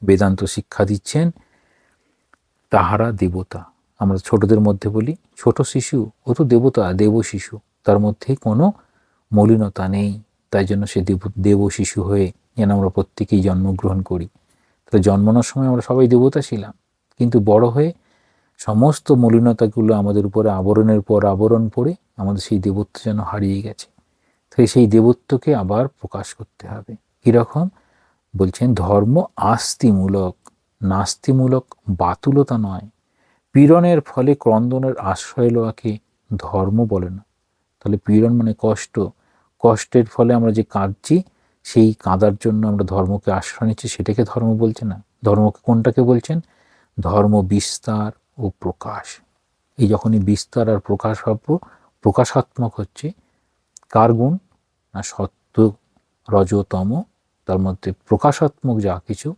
[SPEAKER 1] বেদান্ত শিক্ষা দিচ্ছেন তাহারা দেবতা। আমরা ছোটদের মধ্যে বলি ছোট শিশু ও তো দেবতা, দেব শিশু, তার মধ্যে কোনো মলিনতা নেই, তাই জন্য সে দেব শিশু হয়ে যেন আমরা প্রত্যেকেই জন্মগ্রহণ করি। তাহলে জন্মানোর সময় আমরা সবাই দেবতা ছিলাম, কিন্তু বড় হয়ে সমস্ত মলিনতাগুলো আমাদের উপরে আবরণের পর আবরণ পড়ে আমাদের সেই দেবত্ব যেন হারিয়ে গেছে। তাই সেই দেবত্বকে আবার প্রকাশ করতে হবে। কীরকম? বলছেন ধর্ম আস্তিমূলক, নাস্তিমূলক বাতুলতা নয়। পীড়নের ফলে ক্রন্দনের আশ্রয় লওয়াকে ধর্ম বলে না। তাহলে পীড়ন মানে কষ্ট, কষ্টের ফলে আমরা যে কাঁদছি, সেই কাঁদার জন্য আমরা ধর্মকে আশ্রয় নিচ্ছি, সেটাকে ধর্ম বলছে না। ধর্মকে কোনটাকে বলছেন? ধর্ম বিস্তার ও প্রকাশ। এই যখনই বিস্তার আর প্রকাশ ভাবব, প্রকাশাত্মক হচ্ছে কার গুণ? না সত্য রজতম, তার মধ্যে প্রকাশাত্মক যা কিছু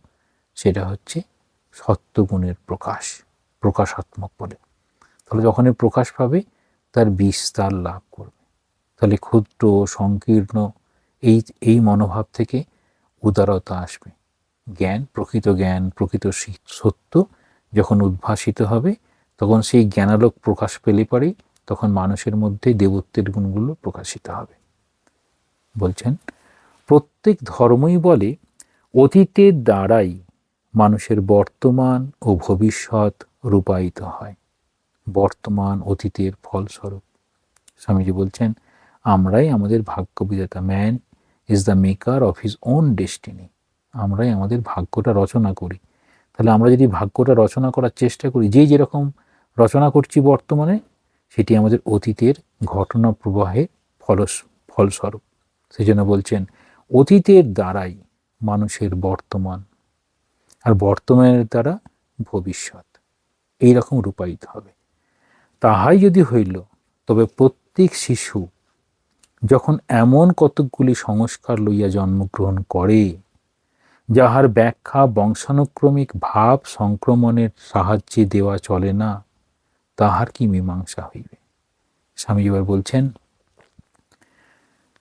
[SPEAKER 1] সেটা হচ্ছে সত্যগুণের প্রকাশ, প্রকাশাত্মক বলে। তাহলে যখনই প্রকাশ পাবে তার বিস্তার লাভ করবে। তাহলে ক্ষুদ্র সংকীর্ণ এই মনোভাব থেকে উদারতা আসবে। জ্ঞান, প্রকৃত সত্য যখন উদ্ভাসিত হবে, তখন সেই জ্ঞানালোক প্রকাশ পেলে পরেই তখন মানুষের মধ্যে দেবত্বের গুণগুলো প্রকাশিত হবে। বলছেন প্রত্যেক ধর্মই বলে অতীতের দ্বারাই মানুষের বর্তমান ও ভবিষ্যৎ রূপায়িত হয়। বর্তমান অতীতের ফলস্বরূপ। স্বামীজি বলছেন আমরাই আমাদের ভাগ্য বিধাতা। Man is the maker of his own destiny. আমরাই আমাদের ভাগ্যটা রচনা করি। তাহলে আমরা যদি ভাগ্যটা রচনা করার চেষ্টা করি, যেরকম রচনা করছি বর্তমানে, সেটি আমাদের অতীতের ঘটনা প্রবাহে ফলস্বরূপ। সেই জন্য বলছেন অতীতের দ্বারাই মানুষের বর্তমান, আর বর্তমানের দ্বারা ভবিষ্যৎ এইরকম রূপায়িত হবে। তাহাই যদি হইল, তবে প্রত্যেক শিশু যখন এমন কতকগুলি সংস্কার লইয়া জন্মগ্রহণ করে, যাহার ব্যাখ্যা বংশানুক্রমিক ভাব সংক্রমণের সাহায্যে দেওয়া চলে না, তাহার কি মীমাংসা হইবে? স্বামীজি এবার বলছেন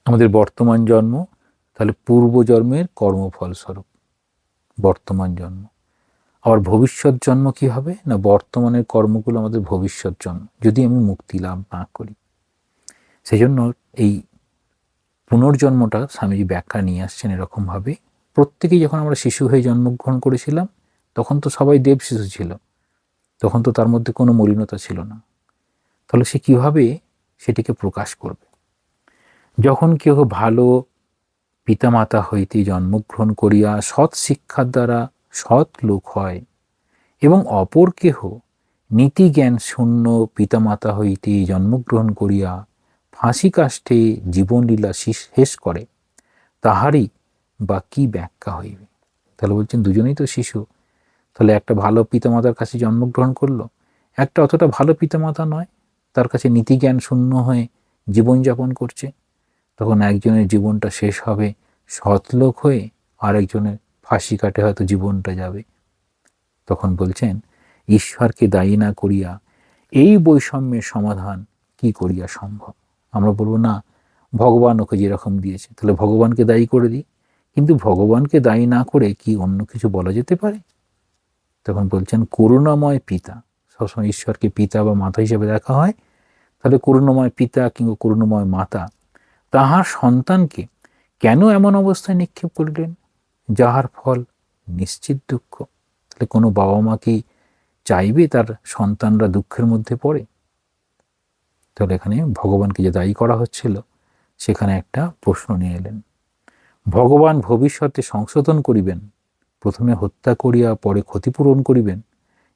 [SPEAKER 1] আমাদের বর্তমান জন্ম তাহলে পূর্বজন্মের কর্মফলস্বরূপ বর্তমান জন্ম। আবার ভবিষ্যৎ জন্ম কি হবে? না বর্তমানের কর্মগুলো আমাদের ভবিষ্যৎ জন্ম, যদি আমি মুক্তি লাভ না করি। সেই জন্য এই পুনর্জন্মটা স্বামীজি ব্যাখ্যা নিয়ে আসছেন এরকমভাবে। প্রত্যেকেই যখন আমরা শিশু হয়ে জন্মগ্রহণ করেছিলাম, তখন তো সবাই দেব শিশু ছিল, তখন তো তার মধ্যে কোনো মলিনতা ছিল না। তাহলে সে কিভাবে সেটিকে প্রকাশ করবে? যখন কেউ ভালো পিতামাতা হইতে জন্মগ্রহণ করিয়া সৎ শিক্ষার দ্বারা সৎ লোক হয়, এবং অপর কেহ নীতিজ্ঞান শূন্য পিতামাতা হইতে জন্মগ্রহণ করিয়া ফাঁসি কাষ্ঠে জীবনলীলা শেষ করে, তাহারই বা কি ব্যাখ্যা হইবে? তাহলে বলছেন দুজনেই তো শিশু। তাহলে একটা ভালো পিতামাতার কাছে জন্মগ্রহণ করলো, একটা অতটা ভালো পিতামাতা নয়, তার কাছে নীতিজ্ঞান শূন্য হয়ে জীবনযাপন করছে। তখন একজনের জীবনটা শেষ হবে সৎলোক হয়ে, আর একজনের ফাঁসি কাটে হয়তো জীবনটা যাবে। তখন বলছেন ঈশ্বরকে দায়ী না করিয়া এই বৈষম্যের সমাধান কি করিয়া সম্ভব? আমরা বলবো না ভগবান ওকে যেরকম দিয়েছে, তাহলে ভগবানকে দায়ী করে দিই। কিন্তু ভগবানকে দায়ী না করে কি অন্য কিছু বলা যেতে পারে? তখন বলছেন করুণাময় পিতা, সবসময় ঈশ্বরকে পিতা বা মাতা হিসেবে দেখা হয়। তাহলে করুণাময় পিতা কিংবা করুণাময় মাতা তাহার সন্তানকে কেন এমন অবস্থায় নিক্ষেপ করিলেন যাহার ফল নিশ্চিত দুঃখ? তাহলে কোনো বাবা মা কি চাইবে তার সন্তানরা দুঃখের মধ্যে পড়ে? তাহলে এখানে ভগবানকে যে দায়ী করা হচ্ছিল, সেখানে একটা প্রশ্ন নিয়ে এলেন। ভগবান ভবিষ্যতে সংশোধন করিবেন, প্রথমে হত্যা করিয়া পরে ক্ষতিপূরণ করিবেন,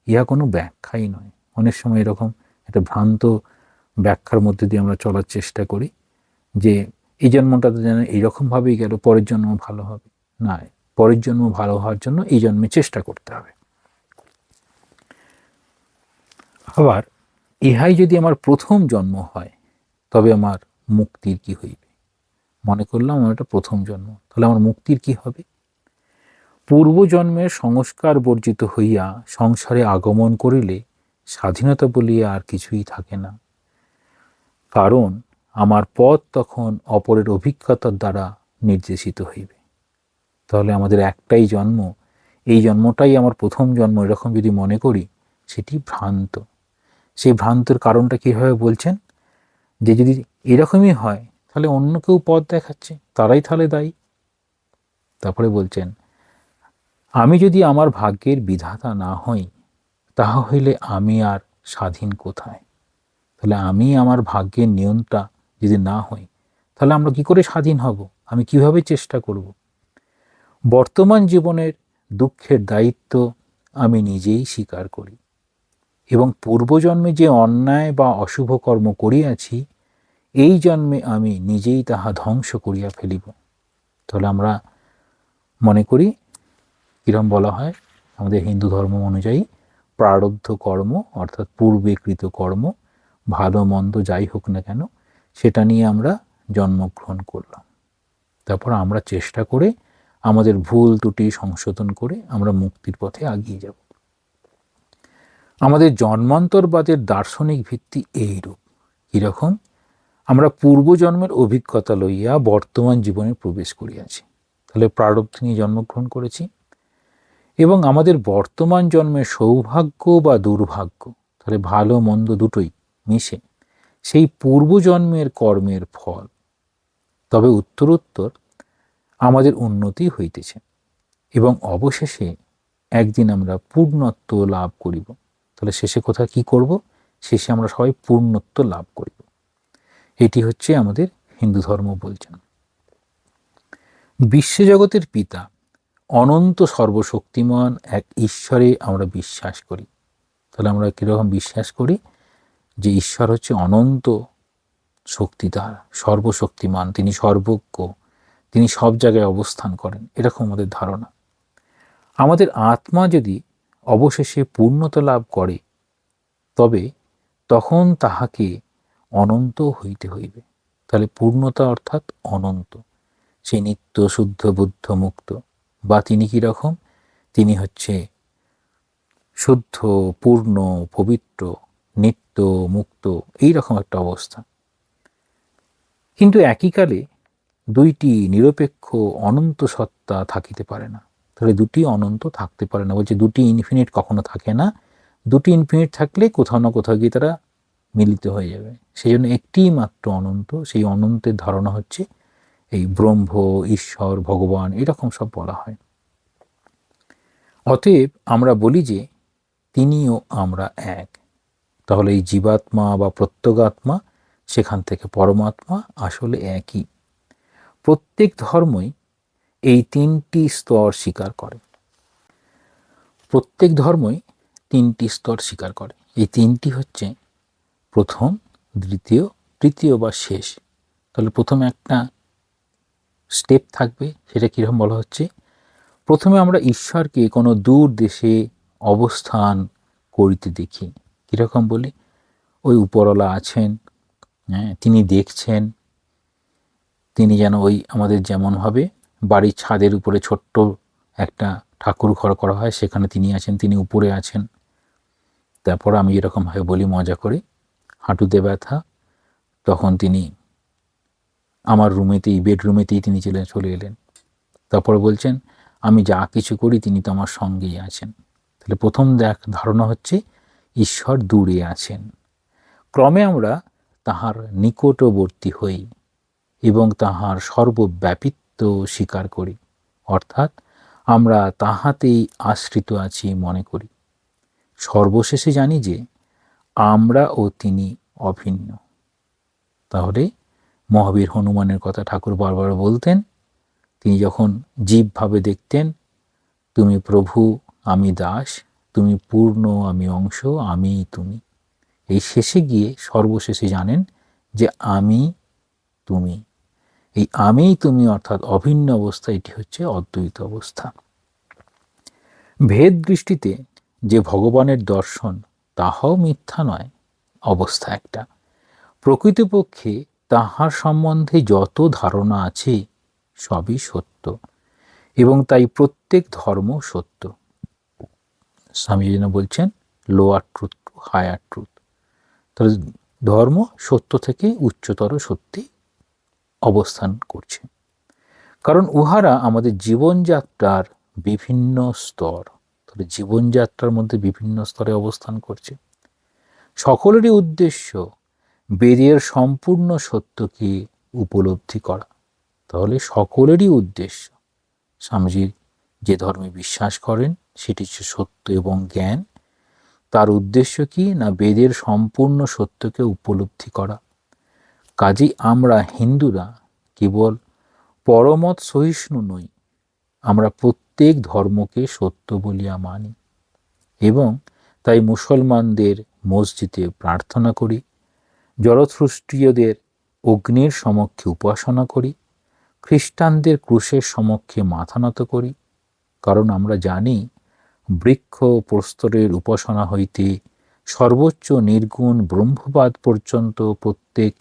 [SPEAKER 1] ইহা কোনো ব্যাখ্যাই নয়। অনেক সময় এরকম একটা ভ্রান্ত ব্যাখ্যার মধ্যে দিয়ে আমরা চলার চেষ্টা করি যে এই জন্মটাতে যেন এইরকমভাবেই গেল, পরের জন্ম ভালো হবে। না, পরের জন্ম ভালো হওয়ার জন্য এই জন্মে চেষ্টা করতে হবে। আবার ইহাই যদি আমার প্রথম জন্ম হয়, তবে আমার মুক্তির কি হইবে? মনে করলাম আমার এটা প্রথম জন্ম, তাহলে আমার মুক্তির কি হবে? পূর্বজন্মের সংস্কার বর্জিত হইয়া সংসারে আগমন করিলে স্বাধীনতা বলিয়া আর কিছুই থাকে না, কারণ আমার পথ তখন অপরের অভিজ্ঞতার দ্বারা নির্দেশিত হইবে। তাহলে আমাদের একটাই জন্ম, এই জন্মটাই আমার প্রথম জন্ম, এরকম যদি মনে করি, সেটি ভ্রান্ত। সেই ভ্রান্তের কারণটা কীভাবে বলছেন, যে যদি এরকমই হয় তাহলে অন্য কেউ পথ দেখাচ্ছে, তারাই তাহলে দায়ী। তারপরে বলছেন, আমি যদি আমার ভাগ্যের বিধাতা না হই, তাহা হইলে আমি আর স্বাধীন কোথায়? তাহলে আমি আমার ভাগ্যের নিয়ন্তা যদি না হই, তাহলে আমরা কি করে স্বাধীন হব? আমি কিভাবে চেষ্টা করব? বর্তমান জীবনের দুঃখের দায়িত্ব আমি নিজেই স্বীকার করি, এবং পূর্বজন্মে যে অন্যায় বা অশুভ কর্ম করিয়াছি, এই জন্মে আমি নিজেই তাহা ধ্বংস করিয়া ফেলিব। তাহলে আমরা মনে করি, কিরম বলা হয় আমাদের হিন্দু ধর্ম অনুযায়ী, প্রারব্ধ কর্ম অর্থাৎ পূর্বেকৃত কর্ম, ভালো মন্দ যাই হোক না কেন, সেটা নিয়ে আমরা জন্মগ্রহণ করলাম। তারপর আমরা চেষ্টা করে আমাদের ভুল ত্রুটি সংশোধন করে আমরা মুক্তির পথে এগিয়ে যাব। আমাদের জন্মান্তরবাদের দার্শনিক ভিত্তি এইরূপ। কীরকম? আমরা পূর্বজন্মের অভিজ্ঞতা লইয়া বর্তমান জীবনে প্রবেশ করিয়াছি, তাহলে প্রারব্ধ নিয়ে জন্মগ্রহণ করেছি, এবং আমাদের বর্তমান জন্মের সৌভাগ্য বা দুর্ভাগ্য, তাহলে ভালো মন্দ দুটোই মিশে সেই পূর্বজন্মের কর্মের ফল। তবে উত্তরোত্তর আমাদের উন্নতি হইতেছে, এবং অবশেষে একদিন আমরা পূর্ণত্ব লাভ করিব। তাহলে শেষে কোথায় কি করব? শেষে আমরা সবাই পূর্ণত্ব লাভ করিব। এটি হচ্ছে আমাদের হিন্দু ধর্ম বলছেন। বিশ্বজগতের পিতা অনন্ত সর্বশক্তিমান এক ঈশ্বরে আমরা বিশ্বাস করি। তাহলে আমরা কীরকম বিশ্বাস করি? যে ঈশ্বর হচ্ছে অনন্ত শক্তিধর, সর্বশক্তিমান, তিনি সর্বজ্ঞ, তিনি সব জায়গায় অবস্থান করেন, এরকম আমাদের ধারণা। আমাদের আত্মা যদি অবশেষে পূর্ণতা লাভ করে, তবে তখন তাহাকে অনন্ত হইতে হইবে। তাহলে পূর্ণতা অর্থাৎ অনন্ত, সে নিত্য শুদ্ধ বুদ্ধ মুক্ত, বা তিনি কীরকম? তিনি হচ্ছে শুদ্ধ, পূর্ণ, পবিত্র, নিত্য মুক্ত, এইরকম একটা অবস্থা। কিন্তু একইকালে দুইটি নিরপেক্ষ অনন্ত সত্তা থাকিতে পারে না। তাহলে দুটি অনন্ত থাকতে পারে না, বলছে দুটি ইনফিনিট কখনো থাকে না। দুটি ইনফিনিট থাকলে কোথাও না কোথাও গিয়ে তারা মিলিত হয়ে যাবে। সেই জন্য একটিই মাত্র অনন্ত, সেই অনন্তের ধারণা হচ্ছে এই ব্রহ্ম, ঈশ্বর, ভগবান, এরকম সব বলা হয়। অতএব আমরা বলি যে তিনিও আমরা এক। তাহলে এই জীবাত্মা বা প্রত্যগাত্মা, সেখান থেকে পরমাত্মা আসলে একই। প্রত্যেক ধর্মই এই তিনটি স্তর স্বীকার করে। প্রত্যেক ধর্মই তিনটি স্তর স্বীকার করে। এই তিনটি হচ্ছে প্রথম, দ্বিতীয়, তৃতীয় বা শেষ। তাহলে প্রথমে একটা স্টেপ থাকবে, সেটা কীরকম বলা হচ্ছে? প্রথমে আমরা ঈশ্বরকে কোনো দূর দেশে অবস্থান করিতে দেখি। কীরকম বলি? ওই উপরওয়ালা আছেন, হ্যাঁ, তিনি দেখছেন। তিনি যেন ওই আমাদের যেমনভাবে বাড়ির ছাদের উপরে ছোট্ট একটা ঠাকুর ঘর করা হয়, সেখানে তিনি আছেন, তিনি উপরে আছেন। তারপর আমি এরকমভাবে বলি মজা করে, হাঁটুতে ব্যথা, তখন তিনি আমার রুমেতেই, বেডরুমেতেই তিনি চলে এলেন। তারপর বলছেন, আমি যা কিছু করি তিনি তো আমার সঙ্গেই আছেন। তাহলে প্রথম ধারণা হচ্ছে ঈশ্বর দূরে আছেন। ক্রমে আমরা তাহার নিকটবর্তী হই এবং তাহার সর্বব্যাপিত্ব স্বীকার করি, অর্থাৎ আমরা তাহাতেই আশ্রিত আছি মনে করি। সর্বশেষে জানি যে আমরা ও তিনি অভিন্ন। তাহলে মহাবীর হনুমানের কথা ঠাকুর বারবার বলতেন। তিনি যখন জীবভাবে দেখতেন, তুমি প্রভু, আমি দাস, তুমি পূর্ণ, আমি অংশ, আমি তুমি। এই শেষে গিয়ে সর্বশেষে জানেন যে আমি তুমি, এই আমি তুমি অর্থাৎ অভিন্ন অবস্থা, এটি হচ্ছে অদ্বৈত অবস্থা। ভেদ দৃষ্টিতে যে ভগবানের দর্শন, তাহাও মিথ্যা নয়, অবস্থা একটা। প্রকৃতপক্ষে তাহার সম্বন্ধে যত ধারণা আছে সবই সত্য, এবং তাই প্রত্যেক ধর্ম সত্য। স্বামীজি যেন বলছেন lower truth to higher truth. তাহলে ধর্ম সত্য থেকে উচ্চতর সত্যে অবস্থান করছে, কারণ উহারা আমাদের জীবনযাত্রার বিভিন্ন স্তর। তাহলে জীবনযাত্রার মধ্যে বিভিন্ন স্তরে অবস্থান করছে। সকলেরই উদ্দেশ্য বেদের সম্পূর্ণ সত্যকে উপলব্ধি করা। তাহলে সকলেরই উদ্দেশ্য, স্বামীজি যে ধর্মে বিশ্বাস করেন সেটি হচ্ছে সত্য এবং জ্ঞান। তার উদ্দেশ্য কি না, বেদের সম্পূর্ণ সত্যকে উপলব্ধি করা। কাজেই আমরা হিন্দুরা কেবল পরমত সহিষ্ণু নই, আমরা প্রত্যেক ধর্মকে সত্য বলিয়া মানি, এবং তাই মুসলমানদের মসজিদে প্রার্থনা করি, জরথুস্ট্রীয়দের অগ্নির সমক্ষে উপাসনা করি, খ্রিস্টানদের ক্রুশের সমক্ষে মাথা নত করি। কারণ আমরা জানি বৃক্ষ প্রস্তরের উপাসনা হইতে সর্বোচ্চ নির্গুণ ব্রহ্মবাদ পর্যন্ত প্রত্যেক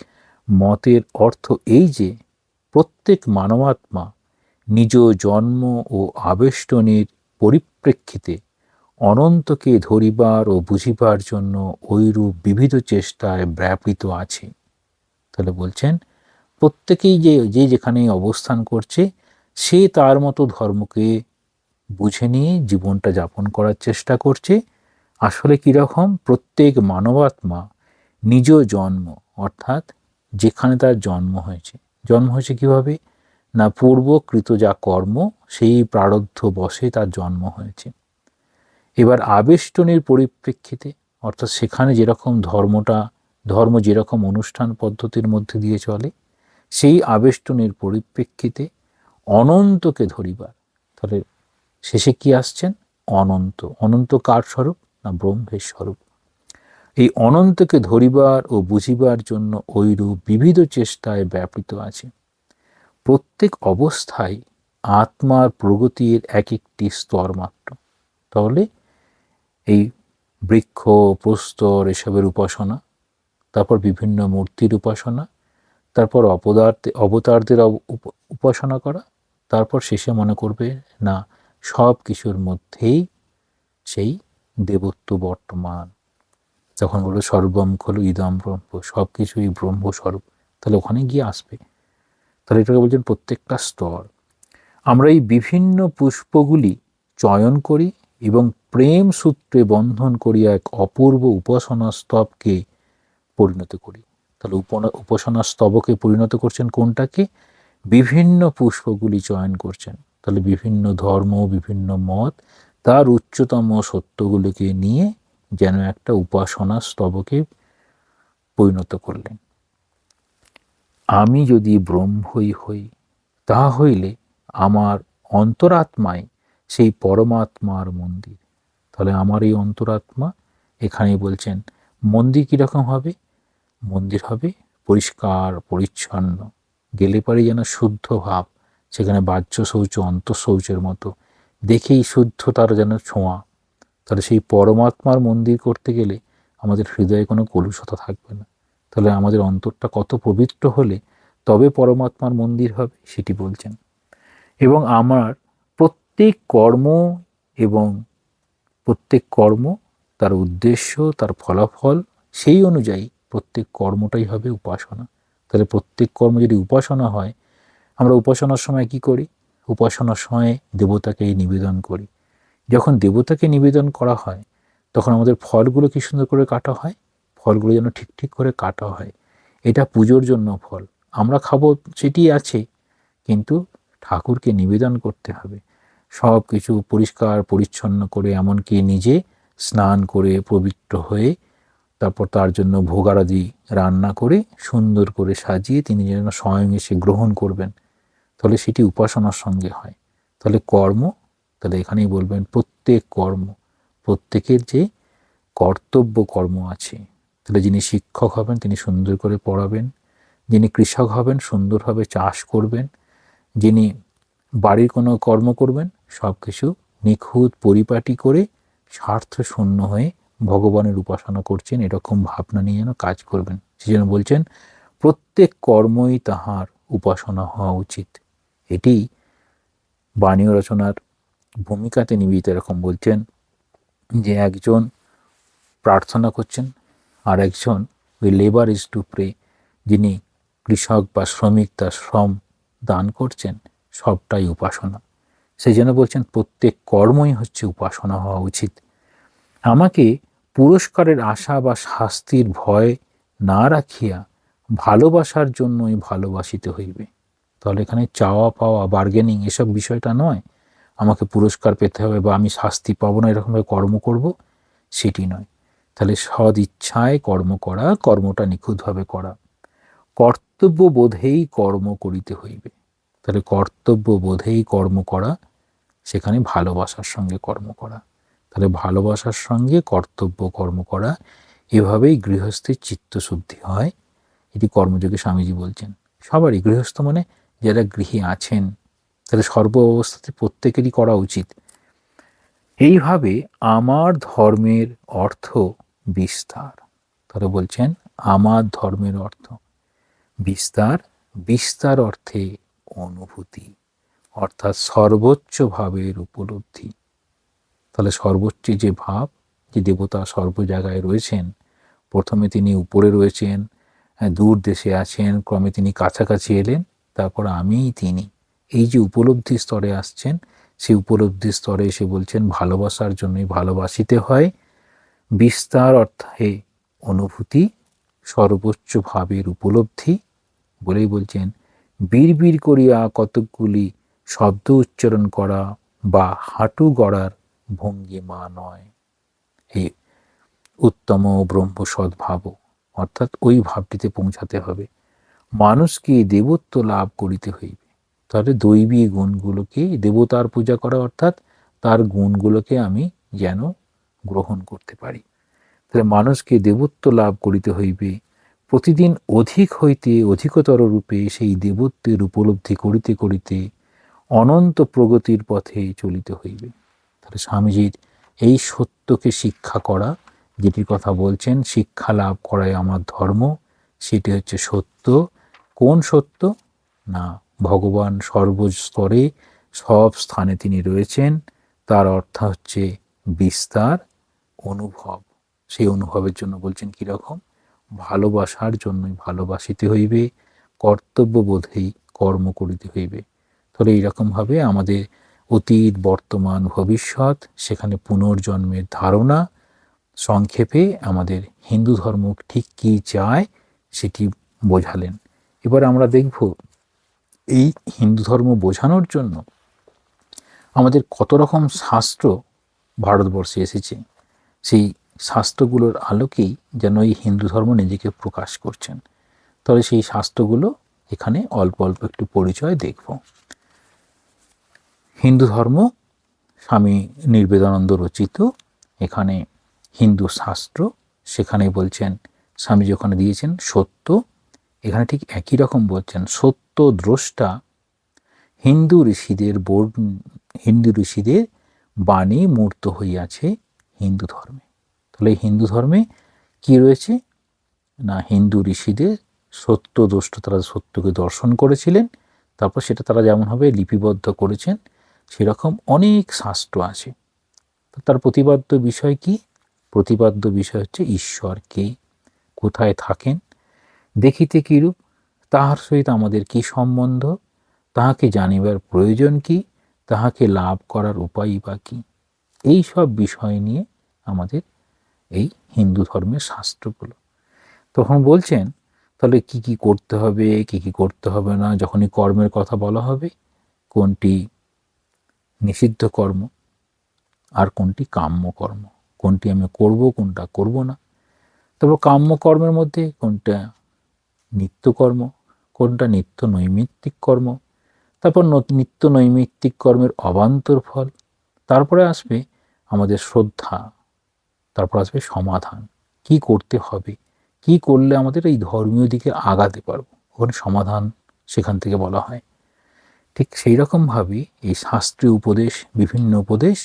[SPEAKER 1] মতের অর্থ এই যে প্রত্যেক মানবাত্মা নিজ জন্ম ও আবেষ্টনীর পরিপ্রেক্ষিতে অনন্তকে ধরিবার ও বুঝিবার জন্য ঐরূপ বিবিধ চেষ্টায় ব্যাপৃত আছে। তাহলে বলছেন প্রত্যেকেই যে যেখানে অবস্থান করছে সে তার মতো ধর্মকে বুঝে নিয়ে জীবনটা যাপন করার চেষ্টা করছে। আসলে কীরকম, প্রত্যেক মানবাত্মা নিজ জন্ম, অর্থাৎ যেখানে তার জন্ম হয়েছে কীভাবে না, পূর্বকৃত যা কর্ম সেই প্রারব্ধ বশে তার জন্ম হয়েছে। এবার আবেষ্টনীর পরিপ্রেক্ষিতে, অর্থাৎ সেখানে যেরকম ধর্ম যেরকম অনুষ্ঠান পদ্ধতির মধ্যে দিয়ে চলে, সেই আবেষ্টনীর পরিপ্রেক্ষিতে অনন্তকে ধরিবার। তাহলে শেষে কি আসছেন, অনন্ত। অনন্ত কার স্বরূপ না, ব্রহ্মের স্বরূপ। এই অনন্তকে ধরিবার ও বুঝিবার জন্য ঐরূপ বিবিধ চেষ্টায় ব্যাপৃত আছে। প্রত্যেক অবস্থায় আত্মার প্রগতির এক একটি স্তর মাত্র। তাহলে এই বৃক্ষ প্রস্তর এসবের উপাসনা, তারপর বিভিন্ন মূর্তির উপাসনা, তারপর অবতারদের উপাসনা করা, তারপর শেষে মনে করবে না সব কিছুর মধ্যেই সেই দেবত্ব বর্তমান। তখন বলবে সর্বম খলু ইদম ব্রহ্ম, সব কিছুই ব্রহ্মস্বরূপ। তাহলে ওখানে গিয়ে আসবে। তাহলে এটাকে বলছেন প্রত্যেকটা স্তর। আমরা এই বিভিন্ন পুষ্পগুলি চয়ন করি এবং প্রেম সূত্রে বন্ধন করিয়া এক অপূর্ব উপাসনা স্তবকে পরিণত করি। তাহলে উপাসনা স্তবকে পরিণত করছেন কোনটাকে, বিভিন্ন পুষ্পগুলি চয়ন করছেন। তাহলে বিভিন্ন ধর্ম, বিভিন্ন মত, তার উচ্চতম সত্যগুলিকে নিয়ে যেন একটা উপাসনা স্তবকে পরিণত করলেন। আমি যদি ব্রহ্মই হই, তাহা হইলে আমার অন্তরাত্মায় সেই পরমাত্মার মন্দির। তাহলে আমার এই অন্তরাত্মা, এখানেই বলছেন মন্দির কীরকম হবে, মন্দির হবে পরিষ্কার পরিচ্ছন্ন, গেলে পারে যেন শুদ্ধ ভাব, সেখানে বাহ্য শৌচ অন্তঃশৌচের মতো দেখেই শুদ্ধতার যেন ছোঁয়া। তাহলে সেই পরমাত্মার মন্দির করতে গেলে আমাদের হৃদয়ে কোনো কলুষতা থাকবে না। তাহলে আমাদের অন্তরটা কত পবিত্র হলে তবে পরমাত্মার মন্দির হবে, সেটি বলছেন। এবং আমার প্রত্যেক কর্ম তার উদ্দেশ্য, তার ফলাফল, সেই অনুযায়ী প্রত্যেক কর্মটাই হবে উপাসনা। তাহলে প্রত্যেক কর্ম যদি উপাসনা হয়, আমরা উপাসনার সময় কি করি, উপাসনার সময় দেবতাকে নিবেদন করি। যখন দেবতাকে নিবেদন করা হয় তখন আমাদের ফলগুলো কি সুন্দর করে কাটা হয়, ফলগুলো যেন ঠিক করে কাটা হয়। এটা পুজোর জন্য ফল, আমরা খাবো সেটি আছে, কিন্তু ঠাকুরকে নিবেদন করতে হবে। সব কিছু পরিষ্কার পরিচ্ছন্ন করে, এমনকি নিজে স্নান করে পবিত্র হয়ে তারপর তার জন্য ভোগারাদি রান্না করে সুন্দর করে সাজিয়ে তিনি যেন স্বয়ং এসে গ্রহণ করবেন, তাহলে সেটি উপাসনার সঙ্গে হয়। তাহলে কর্ম, তাহলে এখানেই বলবেন প্রত্যেক কর্ম, প্রত্যেকের যে কর্তব্য কর্ম আছে, তাহলে যিনি শিক্ষক হবেন তিনি সুন্দর করে পড়াবেন, যিনি কৃষক হবেন সুন্দরভাবে চাষ করবেন, যিনি বাড়ির কোনো কর্ম করবেন সব কিছু নিখুঁত পরিপাটি করে স্বার্থ শূন্য হয়ে ভগবানের উপাসনা করছেন এরকম ভাবনা নিয়ে যেন কাজ করবেন। সেজন্য বলছেন প্রত্যেক কর্মই তাহার উপাসনা হওয়া উচিত। এটি বাণী রচনার ভূমিকাতে নিবিত। এরকম বলছেন যে একজন প্রার্থনা করছেন আর একজন ওই লেবার ইজ টু প্রে, যিনি কৃষক বা শ্রমিক তার শ্রম দান করছেন, সবটাই উপাসনা। সেই জন্য বলছেন প্রত্যেক কর্মই হচ্ছে উপাসনা হওয়া উচিত। আমাকে পুরস্কারের আশা বা শাস্তির ভয় না রাখিয়া ভালোবাসার জন্যই ভালোবাসিতে হইবে। তাহলে এখানে চাওয়া পাওয়া বার্গেনিং এসব বিষয়টা নয়, আমাকে পুরস্কার পেতে হবে বা আমি শাস্তি পাবো না এরকমভাবে কর্ম করব, সেটি নয়। তাহলে সদ ইচ্ছায় কর্ম করা, কর্মটা নিখুঁতভাবে করা, কর্তব্য বোধেই কর্ম করিতে হইবে। তাহলে কর্তব্য বোধেই কর্ম করা, সেখানে ভালোবাসার সঙ্গে কর্ম করা। তাহলে ভালোবাসার সঙ্গে কর্তব্য কর্ম করা, এভাবেই গৃহস্থের চিত্তশুদ্ধি হয়। এটি কর্মযোগে স্বামীজি বলছেন। সবারই, গৃহস্থ মানে যারা গৃহী আছেন, তাহলে সর্ব অবস্থাতে প্রত্যেকেরই করা উচিত। এইভাবে আমার ধর্মের অর্থ বিস্তার। তাহলে বলছেন আমার ধর্মের অর্থ বিস্তার, বিস্তার অর্থে অনুভূতি, অর্থাৎ সর্বোচ্চ ভাবের উপলব্ধি। তাহলে সর্বোচ্চ যে ভাব, যে দেবতা সর্ব জায়গায় রয়েছেন, প্রথমে তিনি উপরে রয়েছেন, দূর দেশে আছেন, ক্রমে তিনি কাছাকাছি এলেন, তারপর আমিই তিনি, এই যে উপলব্ধি স্তরে আসছেন, সেই উপলব্ধি স্তরে এসে বলছেন ভালোবাসার জন্যই ভালোবাসিতে হয়। বিস্তার অর্থে অনুভূতি, সর্বোচ্চ ভাবের উপলব্ধি বলেই বলছেন বিড় করিয়া কতকগুলি শব্দ উচ্চারণ করা বা হাঁটু গড়ার ভঙ্গিমা নয়। এই উত্তম ব্রহ্ম সদ্ভাব, অর্থাৎ ওই ভাবটিতে পৌঁছাতে হবে। মানুষকে দেবত্ব লাভ করিতে হইবে। তাহলে দৈবী গুণগুলোকে, দেবতার পূজা করা অর্থাৎ তার গুণগুলোকে আমি যেন গ্রহণ করতে পারি। তাহলে মানুষকে দেবত্ব লাভ করিতে হইবে, প্রতিদিন অধিক হইতে অধিকতর রূপে সেই দেবত্বের উপলব্ধি করিতে করিতে অনন্ত প্রগতির পথে চলিতে হইবে। তাহলে স্বামীজির এই সত্যকে শিক্ষা করা, যেটির কথা বলছেন শিক্ষা লাভ করাই আমার ধর্ম, সেটি হচ্ছে সত্য। কোন সত্য? না, ভগবান সর্বস্তরে সব স্থানে তিনি রয়েছেন, তার অর্থ হচ্ছে বিস্তার অনুভব। সেই অনুভবের জন্য বলছেন কীরকম? ভালোবাসার জন্যই ভালোবাসিতে হইবে, কর্তব্য বোধেই কর্ম করিতে হইবে। তাহলে এইরকমভাবে আমাদের অতীত, বর্তমান, ভবিষ্যৎ, সেখানে পুনর্জন্মের ধারণা, সংক্ষেপে আমাদের হিন্দু ধর্ম ঠিক কী চায় সেটি বোঝালেন। এবার আমরা দেখব এই হিন্দু ধর্ম বোঝানোর জন্য আমাদের কত রকম শাস্ত্র ভারতবর্ষে এসেছে, সেই শাস্ত্রগুলোর আলোকেই যেন এই হিন্দু ধর্ম নিজেকে প্রকাশ করছেন। তবে সেই শাস্ত্রগুলো এখানে অল্প অল্প একটু পরিচয় দেখব। হিন্দু ধর্ম স্বামী নির্বেদানন্দ রচিত এখানে হিন্দু শাস্ত্র, সেখানে বলছেন স্বামীজি ওখানে দিয়েছেন সত্য, এখানে ঠিক একই রকম বলছেন সত্য দ্রষ্টা হিন্দু ঋষিদের বাণী মূর্ত হইয়াছে হিন্দু ধর্মে। তাহলে হিন্দু ধর্মে কি রয়েছে? না, হিন্দু ঋষিদের সত্য দ্রষ্ট, তারা সত্যকে দর্শন করেছিলেন, তারপর সেটা তারা যেমনভাবে লিপিবদ্ধ করেছেন, সেরকম অনেক শাস্ত্র আছে। তার প্রতিপাদ্য বিষয় কি? প্রতিপাদ্য বিষয় হচ্ছে ঈশ্বর কে, কোথায় থাকেন, দেখিতে কিরূপ, তাহার সহিত আমাদের কি সম্বন্ধ, তাহাকে জানিবার প্রয়োজন কি, তাহাকে লাভ করার উপায় বা কি, এই সব বিষয় নিয়ে আমাদের এই হিন্দু ধর্মের শাস্ত্রগুলো। তখন বলছেন তাহলে কি কি করতে হবে, কি কি করতে হবে না, যখনই কর্মের কথা বলা হবে, কোনটি নিষিদ্ধ কর্ম আর কোনটি কাম্য কর্ম, কোনটি আমি করব, কোনটা করব না। তারপর কাম্যকর্মের মধ্যে কোনটা নিত্যকর্ম, কোনটা নিত্য নৈমিত্তিক কর্ম, তারপর নিত্য নৈমিত্তিক কর্মের অবান্তর ফল, তারপরে আসবে আমাদের শ্রদ্ধা, তারপর আসবে সমাধান, কি করতে হবে, কি করলে আমাদের এই ধর্মীয় দিকে আগাতে পারবো, ওখানে সমাধান সেখান থেকে বলা হয়। ঠিক সেই রকমভাবেই এই শাস্ত্রীয় উপদেশ, বিভিন্ন উপদেশ,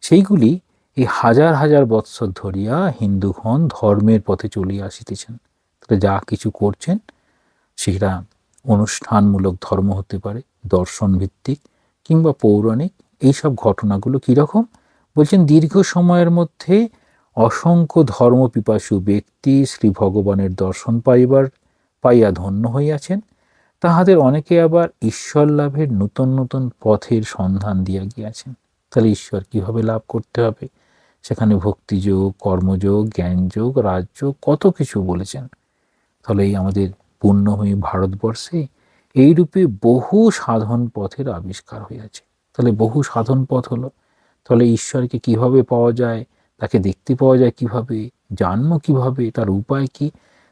[SPEAKER 1] সেইগুলি এই হাজার হাজার বৎসর ধরিয়া হিন্দুগণ ধর্মের পথে চলিয়া আসিতেছেন। তাহলে যা কিছু করছেন সেটা অনুষ্ঠানমূলক ধর্ম হতে পারে, দর্শন ভিত্তিক কিংবা পৌরাণিক। এইসব ঘটনাগুলো কীরকম বলছেন, দীর্ঘ সময়ের মধ্যে অসংখ্য ধর্মপিপাসু ব্যক্তি শ্রী ভগবানের দর্শন পাইয়া ধন্য হইয়াছেন, তাহাদের অনেকে আবার ঈশ্বর লাভের নূতন নূতন পথের সন্ধান দিয়া গিয়াছেন। তাহলে ঈশ্বর কিভাবে লাভ করতে হবে, সেখানে ভক্তিযোগ, কর্মযোগ, জ্ঞানযোগ, রাজযোগ, কত কিছু বলেছেন। তাহলে এই আমাদের পুণ্যভূমি ভারতবর্ষে এইরূপে বহু সাধন পথের আবিষ্কার হইয়াছে। তাহলে বহু সাধন পথ হলো। তাহলে ঈশ্বরকে কিভাবে পাওয়া যায়, তাকে দেখতে পাওয়া যায় কিভাবে, জানবো কিভাবে, তার উপায় কি?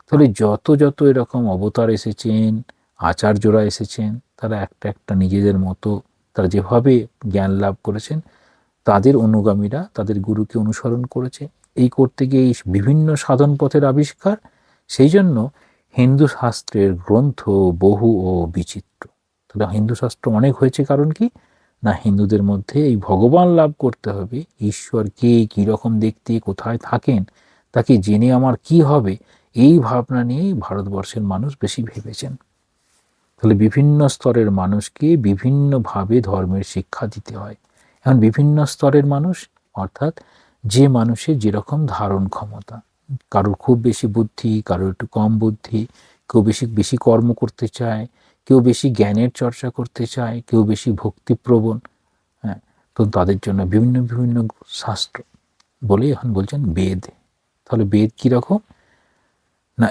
[SPEAKER 1] তাহলে যত যত এরকম অবতার এসেছেন, আচার্যরা এসেছেন, তারা একটা একটা নিজেদের মতো তারা যেভাবে জ্ঞান লাভ করেছেন, তাদের অনুগামীরা তাদের গুরুকে অনুসরণ করেছে। এই করতে গিয়ে এই বিভিন্ন সাধন পথের আবিষ্কার। সেই জন্য হিন্দু শাস্ত্রের গ্রন্থ বহু ও বিচিত্র। তাহলে হিন্দু শাস্ত্র অনেক হয়েছে, কারণ কি না, হিন্দুদের মধ্যে এই ভগবান লাভ করতে হবে, ঈশ্বর কে, কীরকম দেখতে, কোথায় থাকেন, তাকে জেনে আমার কি হবে, এই ভাবনা নিয়েই ভারতবর্ষের মানুষ বেশি ভেবেছেন। তাহলে বিভিন্ন স্তরের মানুষকে বিভিন্নভাবে ধর্মের শিক্ষা দিতে হয়। এখন বিভিন্ন স্তরের মানুষ অর্থাৎ যে মানুষের যেরকম ধারণ ক্ষমতা, কারোর খুব বেশি বুদ্ধি, কারোর একটু কম বুদ্ধি, কেউ বেশি বেশি কর্ম করতে চায়, কেউ বেশি জ্ঞানের চর্চা করতে চায়, কেউ বেশি ভক্তিপ্রবণ। হ্যাঁ, তো তাদের জন্য বিভিন্ন বিভিন্ন শাস্ত্র বলে এখন বলছেন বেদ। তাহলে বেদ কীরকম না,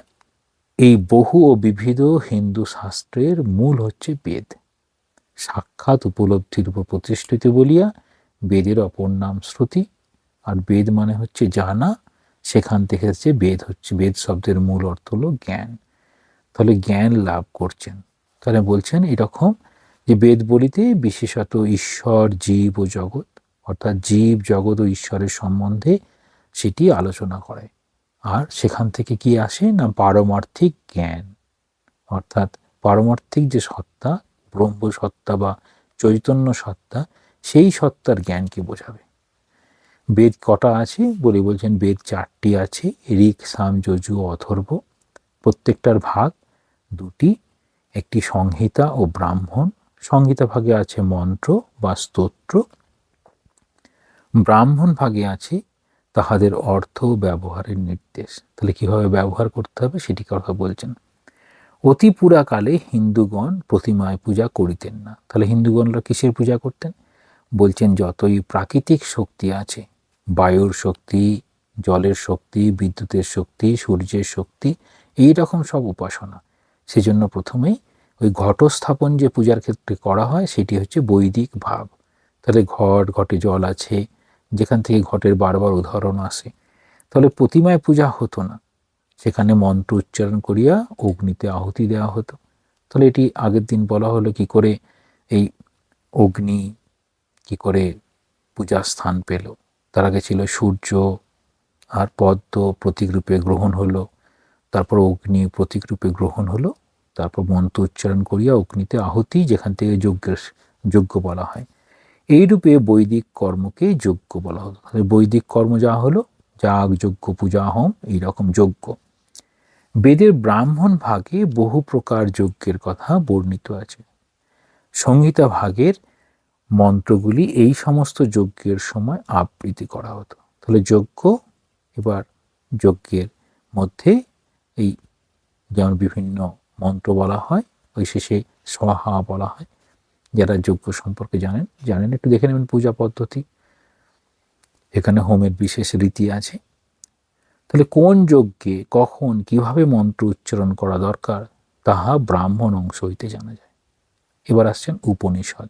[SPEAKER 1] এই বহু ও বিবিধ হিন্দু শাস্ত্রের মূল হচ্ছে বেদ। সাক্ষাৎ উপলব্ধির উপর প্রতিষ্ঠিত বলিয়া বেদের অপর নাম শ্রুতি। আর বেদ মানে হচ্ছে জানা, সেখান থেকে হচ্ছে বেদ, হচ্ছে বেদ শব্দের মূল অর্থ হলো জ্ঞান। তাহলে জ্ঞান লাভ করছেন। তাহলে বলছেন এরকম যে বেদ বলিতে বিশেষত ঈশ্বর, জীব ও জগৎ, অর্থাৎ জীব, জগৎ ও ঈশ্বরের সম্বন্ধে সেটি আলোচনা করে। আর সেখান থেকে কি আসে না, পারমার্থিক জ্ঞান, অর্থাৎ পারমার্থিক যে সত্তা, ব্রহ্ম সত্তা বা চৈতন্য সত্তা, সেই সত্তার জ্ঞানকে বোঝাবে। বেদ কটা আছে বলে বলছেন, বেদ 4টি আছে, ঋক, সাম, যজু, অথর্ব। প্রত্যেকটার ভাগ 2টি, একটি সংহিতা ও ব্রাহ্মণ। সংহিতা ভাগে আছে মন্ত্র বা স্তোত্র, ব্রাহ্মণ ভাগে আছে তাহাদের অর্থ ব্যবহারের নির্দেশ। তাহলে কিভাবে ব্যবহার করতে হবে সেটি কথা বলছেন। অতি পুরাকালে হিন্দুগণ প্রতিমায় পূজা করিতেন না। তাহলে হিন্দুগণরা কিসের পূজা করতেন বলছেন, যতই প্রাকৃতিক শক্তি আছে, বায়ুর শক্তি, জলের শক্তি, বিদ্যুতের শক্তি, সূর্যের শক্তি, এই রকম সব উপাসনা। সেজন্য প্রথমেই ওই ঘটস্থাপন যে পূজার ক্ষেত্রে করা হয় সেটি হচ্ছে বৈদিক ভাব। তাহলে ঘটে জল আছে, যেখান থেকে ঘটের বারবার উদাহরণ আসে। তাহলে প্রতিমায় পূজা হতো না, সেখানে মন্ত্র উচ্চারণ করিয়া অগ্নিতে আহুতি দেওয়া হতো। তাহলে এটি আগের দিন বলা হলো কি করে এই অগ্নি কি করে পূজার স্থান পেল। তার আগে ছিল সূর্য আর পদ্ম প্রতীকরূপে গ্রহণ হলো, তারপর অগ্নি প্রতীকরূপে গ্রহণ হলো, তারপর মন্ত্র উচ্চারণ করিয়া অগ্নিতে আহুতি, যেখান থেকে যজ্ঞ বলা হয়। এইরূপে বৈদিক কর্মকে যজ্ঞ বলা হতো। বৈদিক কর্ম যা হলো, যাগ, যজ্ঞ, পূজা, হোম, এইরকম যজ্ঞ। বেদের ব্রাহ্মণ ভাগে বহু প্রকার যজ্ঞের কথা বর্ণিত আছে। সংহিতা ভাগের মন্ত্রগুলি এই সমস্ত যজ্ঞের সময় আবৃত্তি করা হতো। তাহলে যজ্ঞ, এবার যজ্ঞের মধ্যে এই যেমন বিভিন্ন মন্ত্র বলা হয়, ওই শেষে স্বাহা বলা হয়। যারা যজ্ঞ সম্পর্কে জানেন একটু দেখে নেবেন পূজা পদ্ধতি, এখানে হোমের বিশেষ রীতি আছে। তাহলে কোন যজ্ঞে কখন কিভাবে মন্ত্র উচ্চারণ করা দরকার তাহা ব্রাহ্মণ অংশ হইতে জানা যায়। এবার আসছেন উপনিষদ।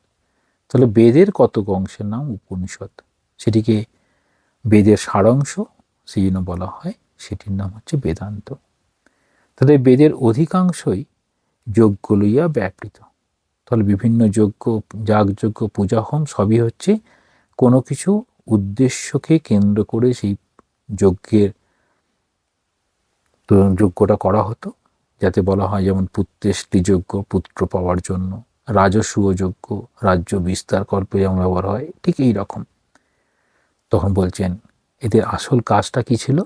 [SPEAKER 1] তাহলে বেদের কতক অংশের নাম উপনিষদ, সেটিকে বেদের সারাংশ সেই জন্য বলা হয় সেটির নাম হচ্ছে বেদান্ত। তাহলে বেদের অধিকাংশই যজ্ঞ লইয়া ব্যাপৃত। তাহলে বিভিন্ন যজ্ঞ, যাগযজ্ঞ, পূজা, হোম সবই হচ্ছে কোনো কিছু উদ্দেশ্যকে কেন্দ্র করে সেই যজ্ঞটা করা হতো, যাতে বলা হয় যেমন পুত্রেষ্টি যজ্ঞ, পুত্র পাওয়ার জন্য, রাজসূয় যজ্ঞ, রাজ্য বিস্তার কল্পে যেমন ব্যবহার হয়, ঠিক এই রকম। তখন বলছেন এদের আসল কাজটা কি ছিল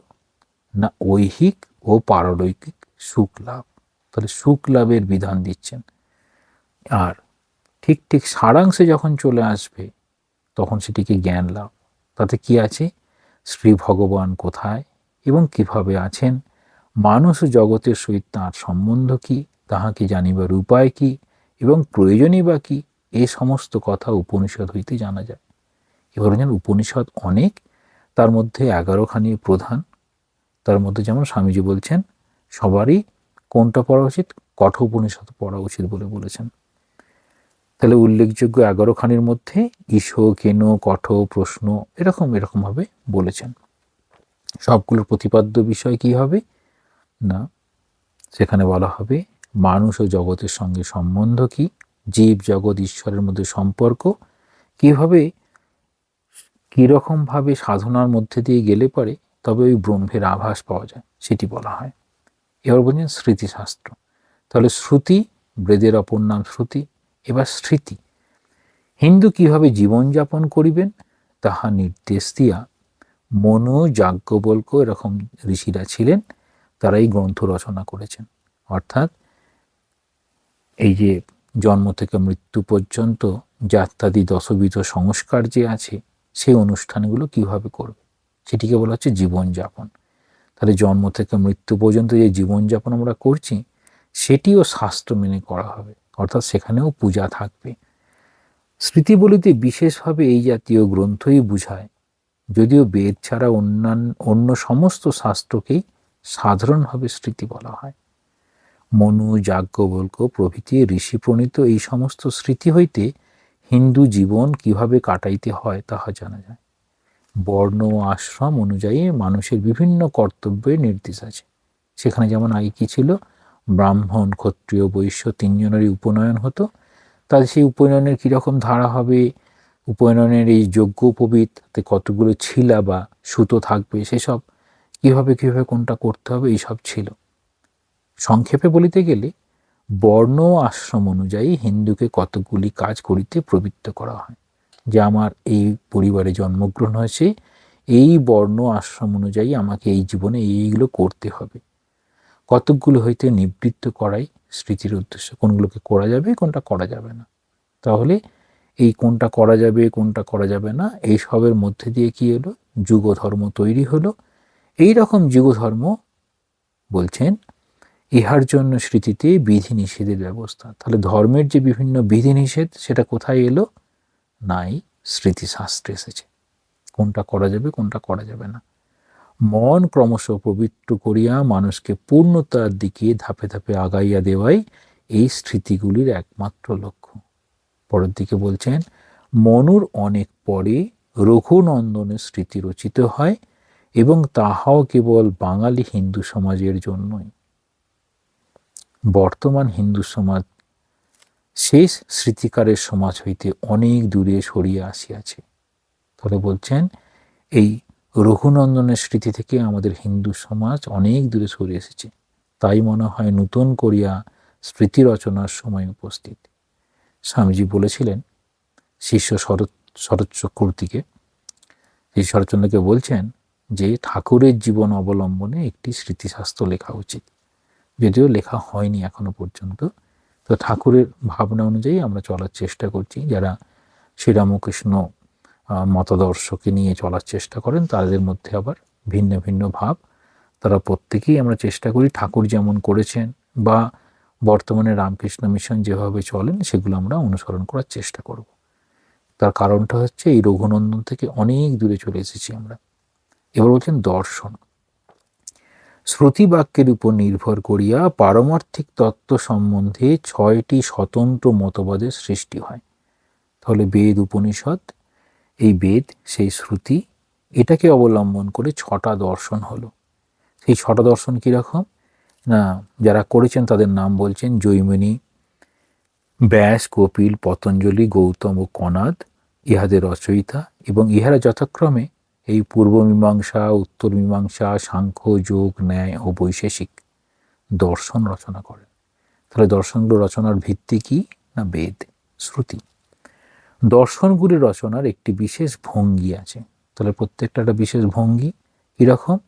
[SPEAKER 1] না, ঐহিক ও পারলৌকিক সুখ লাভ। তাহলে সুখ লাভের বিধান দিচ্ছেন। আর ঠিক ঠিক সারাংশে যখন চলে আসবে তখন সেটিকে জ্ঞান লাভ। তাতে কি আছে, শ্রী ভগবান কোথায় এবং কিভাবে আছেন, মানুষ জগতের সহিত তাঁর সম্বন্ধ কি, তাহাকে জানিবার উপায় কি এবং প্রয়োজনই বা কি, এই সমস্ত কথা উপনিষদ হইতে জানা যায়। এবার যেন উপনিষদ অনেক, তার মধ্যে 11খানি প্রধান। তার মধ্যে যেমন স্বামীজি বলছেন সবারই কোনটা পড়া উচিত, কঠোপনিষদ পড়া উচিত বলে বলেছেন। তাহলে উল্লেখযোগ্য 11খানির মধ্যে ঈশো, কেন, কঠ, প্রশ্ন এরকমভাবে বলেছেন। সবগুলোর প্রতিপাদ্য বিষয় কি হবে না, সেখানে বলা হবে মানুষ ও জগতের সঙ্গে সম্বন্ধ কি, জীব জগৎ ঈশ্বরের মধ্যে সম্পর্ক কিভাবে, কীরকমভাবে সাধনার মধ্যে দিয়ে গেলে পরে তবে ওই ব্রহ্মের আভাস পাওয়া যায়, সেটি বলা হয়। এবার বলছেন স্মৃতিশাস্ত্র। তাহলে শ্রুতি, বেদের অপর নাম শ্রুতি। এবার স্মৃতি, হিন্দু কিভাবে জীবনযাপন করিবেন তাহা নির্দেশ দিয়া মনু, যাজ্ঞবল্ক্য এরকম ঋষিরা ছিলেন, তারা এই গ্রন্থ রচনা করেছেন। অর্থাৎ এই যে জন্ম থেকে মৃত্যু পর্যন্ত যাত্রাদি দশবিধ সংস্কার যে আছে, সেই অনুষ্ঠানগুলো কিভাবে করবে সেটিকে বলা হচ্ছে জীবনযাপন। তাহলে জন্ম থেকে মৃত্যু পর্যন্ত যে জীবনযাপন আমরা করছি সেটিও শাস্ত্র মেনে করা হবে, অর্থাৎ সেখানেও পূজা থাকবে। স্মৃতি বলিতে বিশেষভাবে এই জাতীয় গ্রন্থই বুঝায়, যদিও বেদ ছাড়া অন্য সমস্ত শাস্ত্রকেই সাধারণভাবে স্মৃতি বলা হয়। মনু, যাজ্ঞবল্ক্য প্রভৃতি ঋষি প্রণীত এই সমস্ত স্মৃতি হইতে হিন্দু জীবন কিভাবে কাটাইতে হয় তাহা জানা যায়। বর্ণ ও আশ্রম অনুযায়ী মানুষের বিভিন্ন কর্তব্যের নির্দেশ আছে। সেখানে যেমন আগে কি ছিল, ব্রাহ্মণ, ক্ষত্রিয়, বৈশ্য তিনজনেরই উপনয়ন হতো। তাহলে সেই উপনয়নের কীরকম ধারা হবে, উপনয়নের এই যজ্ঞ উপবিদতে কতগুলো ছিলা বা সুতো থাকবে, সেসব কীভাবে কোনটা করতে হবে, এইসব ছিল। সংক্ষেপে বলিতে গেলে বর্ণ আশ্রম অনুযায়ী হিন্দুকে কতগুলি কাজ করিতে প্রবৃত্ত করা হয়, যে আমার এই পরিবারে জন্মগ্রহণ হয়েছে, এই বর্ণ আশ্রম অনুযায়ী আমাকে এই জীবনে এইগুলো করতে হবে। কতকগুলো হইতে নিবৃত্ত করাই স্মৃতির উদ্দেশ্য, কোনগুলোকে করা যাবে কোনটা করা যাবে না। তাহলে এই কোনটা করা যাবে কোনটা করা যাবে না এই সবের মধ্যে দিয়ে কি হলো, যুগধর্ম তৈরি হলো। এই রকম যুগধর্ম বলছেন ইহার জন্য স্মৃতিতে বিধিনিষেধের ব্যবস্থা। তাহলে ধর্মের যে বিভিন্ন বিধিনিষেধ সেটা কোথায় এলো, নাই স্মৃতিশাস্ত্রে এসেছে, কোনটা করা যাবে কোনটা করা যাবে না। মন ক্রমশ পবিত্র করিয়া মানুষকে পূর্ণতার দিকে ধাপে ধাপে আগাইয়া দেওয়াই এই স্মৃতিগুলির একমাত্র লক্ষ্য। পরের দিকে বলছেন মনুর অনেক পরে রঘুনন্দনের স্মৃতি রচিত হয় এবং তাহাও কেবল বাঙালি হিন্দু সমাজের জন্যই। বর্তমান হিন্দু সমাজ শেষ স্মৃতিকারের সমাজ হইতে অনেক দূরে সরিয়ে আসিয়াছে। তাহলে বলছেন এই রঘুনন্দনের স্মৃতি থেকে আমাদের হিন্দু সমাজ অনেক দূরে সরে এসেছে, তাই মনে হয় নূতন করিয়া স্মৃতি রচনার সময় উপস্থিত। স্বামীজি বলেছিলেন শিষ্য শরৎ চক্রবর্তীকে, এই শরৎচন্দ্রকে বলছেন যে ঠাকুরের জীবন অবলম্বনে একটি স্মৃতিশাস্ত্র লেখা উচিত, যদিও লেখা হয়নি এখনো পর্যন্ত। তো ঠাকুরের ভাবনা অনুযায়ী আমরা চলার চেষ্টা করছি। যারা শ্রীরামকৃষ্ণ মতাদর্শকে নিয়ে চলার চেষ্টা করেন তাদের মধ্যে আবার ভিন্ন ভিন্ন ভাব, তারা প্রত্যেকেই আমরা চেষ্টা করি ঠাকুর যেমন করেছেন বা বর্তমানে রামকৃষ্ণ মিশন যেভাবে চলেন সেগুলো আমরা অনুসরণ করার চেষ্টা করব। তার কারণটা হচ্ছে এই রঘুনন্দন থেকে অনেক দূরে চলে এসেছি আমরা। এবার বলছেন দর্শন। শ্রুতি বাক্যের উপর নির্ভর করিয়া পারমার্থিক তত্ত্ব সম্বন্ধে 6টি স্বতন্ত্র মতবাদের সৃষ্টি হয়। তাহলে বেদ, উপনিষদ, এই বেদ সেই শ্রুতি, এটাকে অবলম্বন করে 6টা দর্শন হলো। সেই ছটা দর্শন কীরকম না, যারা করেছেন তাদের নাম বলছেন জৈমিনী, ব্যাস, কপিল, পতঞ্জলি, গৌতম ও কনাদ ইহাদের রচয়িতা, এবং ইহারা যথাক্রমে এই পূর্ব মীমাংসা, উত্তর মীমাংসা, সাংখ্য, যোগ, ন্যায় ও বৈশেষিক দর্শন রচনা করেন। তাহলে দর্শনগুলো রচনার ভিত্তি কি না বেদ, শ্রুতি। দর্শনগুলি রচনার একটি বিশেষ ভঙ্গি আছে। তাহলে প্রত্যেকটা একটা বিশেষ ভঙ্গি। কীরকম?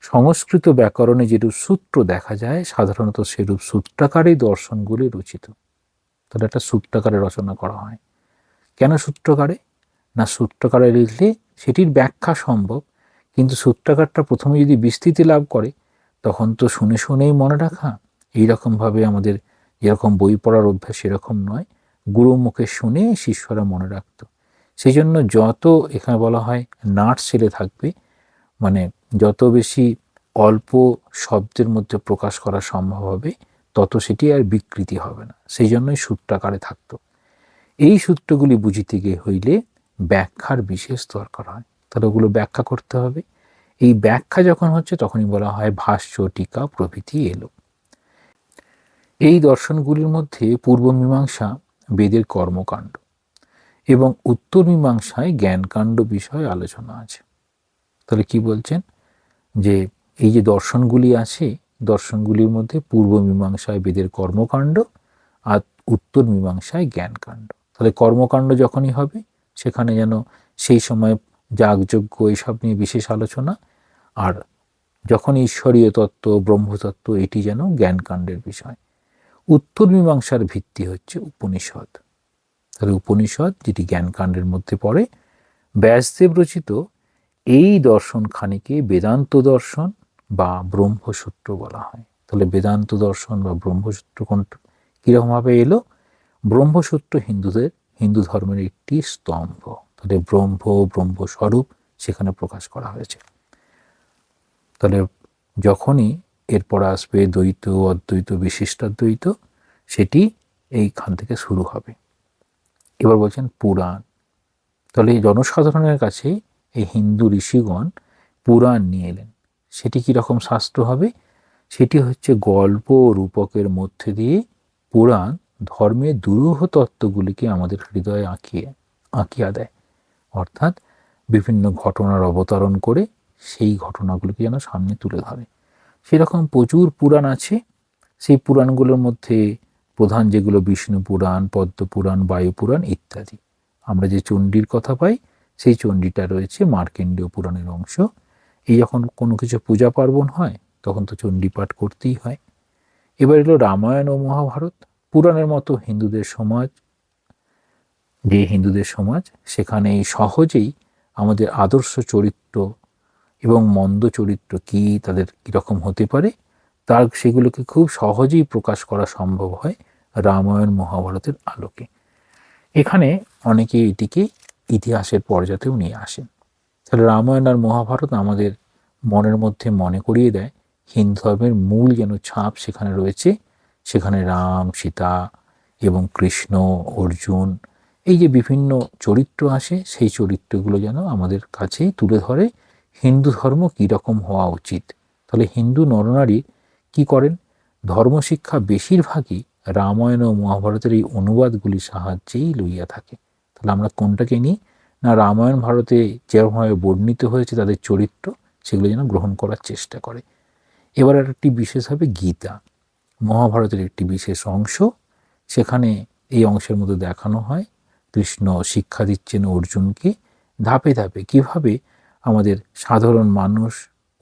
[SPEAKER 1] সংস্কৃত ব্যাকরণে যেরূপ সূত্র দেখা যায়, সাধারণত সেরূপ সূত্রাকারেই দর্শনগুলি রচিত। তাহলে একটা সূত্রাকারে রচনা করা হয়। কেন সূত্রকারে? না, সূত্রকারে লিখলে সেটির ব্যাখ্যা সম্ভব, কিন্তু সূত্রাকারটা প্রথমে যদি বিস্তৃতি লাভ করে তখন তো শুনে শুনেই মনে রাখা এইরকমভাবে আমাদের যেরকম বই পড়ার অভ্যাস সেরকম নয়, গুরু মুখে শুনে শিষ্যরা মনে রাখত। সেই জন্য যত এখানে বলা হয় নাট ছেলে থাকবে, মানে যত বেশি অল্প শব্দের মধ্যে প্রকাশ করা সম্ভব হবে তত সেটি আর বিকৃতি হবে না, সেই জন্যই সূত্রাকারে থাকতো। এই সূত্রগুলি বুঝিতে গিয়ে হইলে ব্যাখ্যার বিশেষ দরকার হয়। তাহলে ওগুলো ব্যাখ্যা করতে হবে। এই ব্যাখ্যা যখন হচ্ছে তখনই বলা হয় ভাষ্য, টিকা প্রভৃতি এলো। এই দর্শনগুলির মধ্যে পূর্ব মীমাংসা বেদের কর্মকাণ্ড এবং উত্তর মীমাংসায় জ্ঞানকাণ্ড বিষয়ে আলোচনা আছে। তাহলে কি বলছেন যে এই যে দর্শনগুলি আছে, দর্শনগুলির মধ্যে পূর্ব মীমাংসায় বেদের কর্মকাণ্ড আর উত্তর মীমাংসায় জ্ঞানকাণ্ড। তাহলে কর্মকাণ্ড যখনই হবে সেখানে যেন সেই সময় যাগযজ্ঞ এইসব নিয়ে বিশেষ আলোচনা, আর যখন ঈশ্বরীয় তত্ত্ব, ব্রহ্মতত্ত্ব, এটি যেন জ্ঞানকাণ্ডের বিষয়। উত্তর মীমাংসার ভিত্তি হচ্ছে উপনিষদ। তাহলে উপনিষদ যেটি জ্ঞানকাণ্ডের মধ্যে পড়ে, ব্যাসদেব রচিত এই দর্শনখানিকে বেদান্ত দর্শন বা ব্রহ্মসূত্র বলা হয়। তাহলে বেদান্ত দর্শন বা ব্রহ্মসূত্র কোনটা কীরকমভাবে এলো? ব্রহ্মসূত্র হিন্দু ধর্মের একটি স্তম্ভ। তাহলে ব্রহ্মস্বরূপ সেখানে প্রকাশ করা হয়েছে। তাহলে যখনই এরপর আসবে দ্বৈত, অদ্বৈত, বিশিষ্টাদ্বৈত, সেটি এইখান থেকে শুরু হবে। এবার বলছেন পুরাণ। তাহলে জনসাধারণের কাছে এই হিন্দু ঋষিগণ পুরাণ নিয়ে এলেন। সেটি কীরকম শাস্ত্র হবে? সেটি হচ্ছে গল্প ও রূপকের মধ্যে দিয়ে পুরাণ ধর্মের দুরূহ তত্ত্বগুলিকে আমাদের হৃদয়ে আঁকিয়া দেয়। অর্থাৎ বিভিন্ন ঘটনার অবতারণ করে সেই ঘটনাগুলিকে যেন সামনে তুলে ধরে। সেরকম প্রচুর পুরাণ আছে। সেই পুরাণগুলোর মধ্যে প্রধান যেগুলো বিষ্ণু পুরাণ, পদ্ম পুরাণ, বায়ু পুরাণ ইত্যাদি। আমরা যে চণ্ডীর কথা পাই সেই চণ্ডীটা রয়েছে মার্কেন্ডীয় পুরাণের অংশ। এই যখন কোনো কিছু পূজা পার্বণ হয় তখন তো চণ্ডী পাঠ করতেই হয়। এবার এলো রামায়ণ ও মহাভারত। পুরাণের মতো হিন্দুদের সমাজ সেখানে সহজেই আমাদের আদর্শ চরিত্র এবং মন্দ চরিত্র কি, তাদের কীরকম হতে পারে, তার সেগুলোকে খুব সহজেই প্রকাশ করা সম্ভব হয় রামায়ণ মহাভারতের আলোকে। এখানে অনেকে এটিকে ইতিহাসের পর্যাতেও নিয়ে আসেন। তাহলে রামায়ণ আর মহাভারত আমাদের মনের মধ্যে মনে করিয়ে দেয় হিন্দু ধর্মের মূল যেন ছাপ সেখানে রয়েছে। সেখানে রাম, সীতা এবং কৃষ্ণ, অর্জুন, এই যে বিভিন্ন চরিত্র আসে সেই চরিত্রগুলো যেন আমাদের কাছেই তুলে ধরে হিন্দু ধর্ম কীরকম হওয়া উচিত। তাহলে হিন্দু নরনারী কি করেন? ধর্মশিক্ষা বেশিরভাগই রামায়ণ ও মহাভারতের এই অনুবাদগুলির সাহায্যেই লইয়া থাকে। তাহলে আমরা কোনটাকে নিই না, রামায়ণ ভারতে যেভাবে বর্ণিত হয়েছে তাদের চরিত্র, সেগুলো যেন গ্রহণ করার চেষ্টা করে। এবার আর একটি বিশেষ হবে গীতা, মহাভারতের একটি বিশেষ অংশ। সেখানে এই অংশের মধ্যে দেখানো হয় কৃষ্ণ শিক্ষা দিচ্ছেন অর্জুনকে ধাপে ধাপে কিভাবে আমাদের সাধারণ মানুষ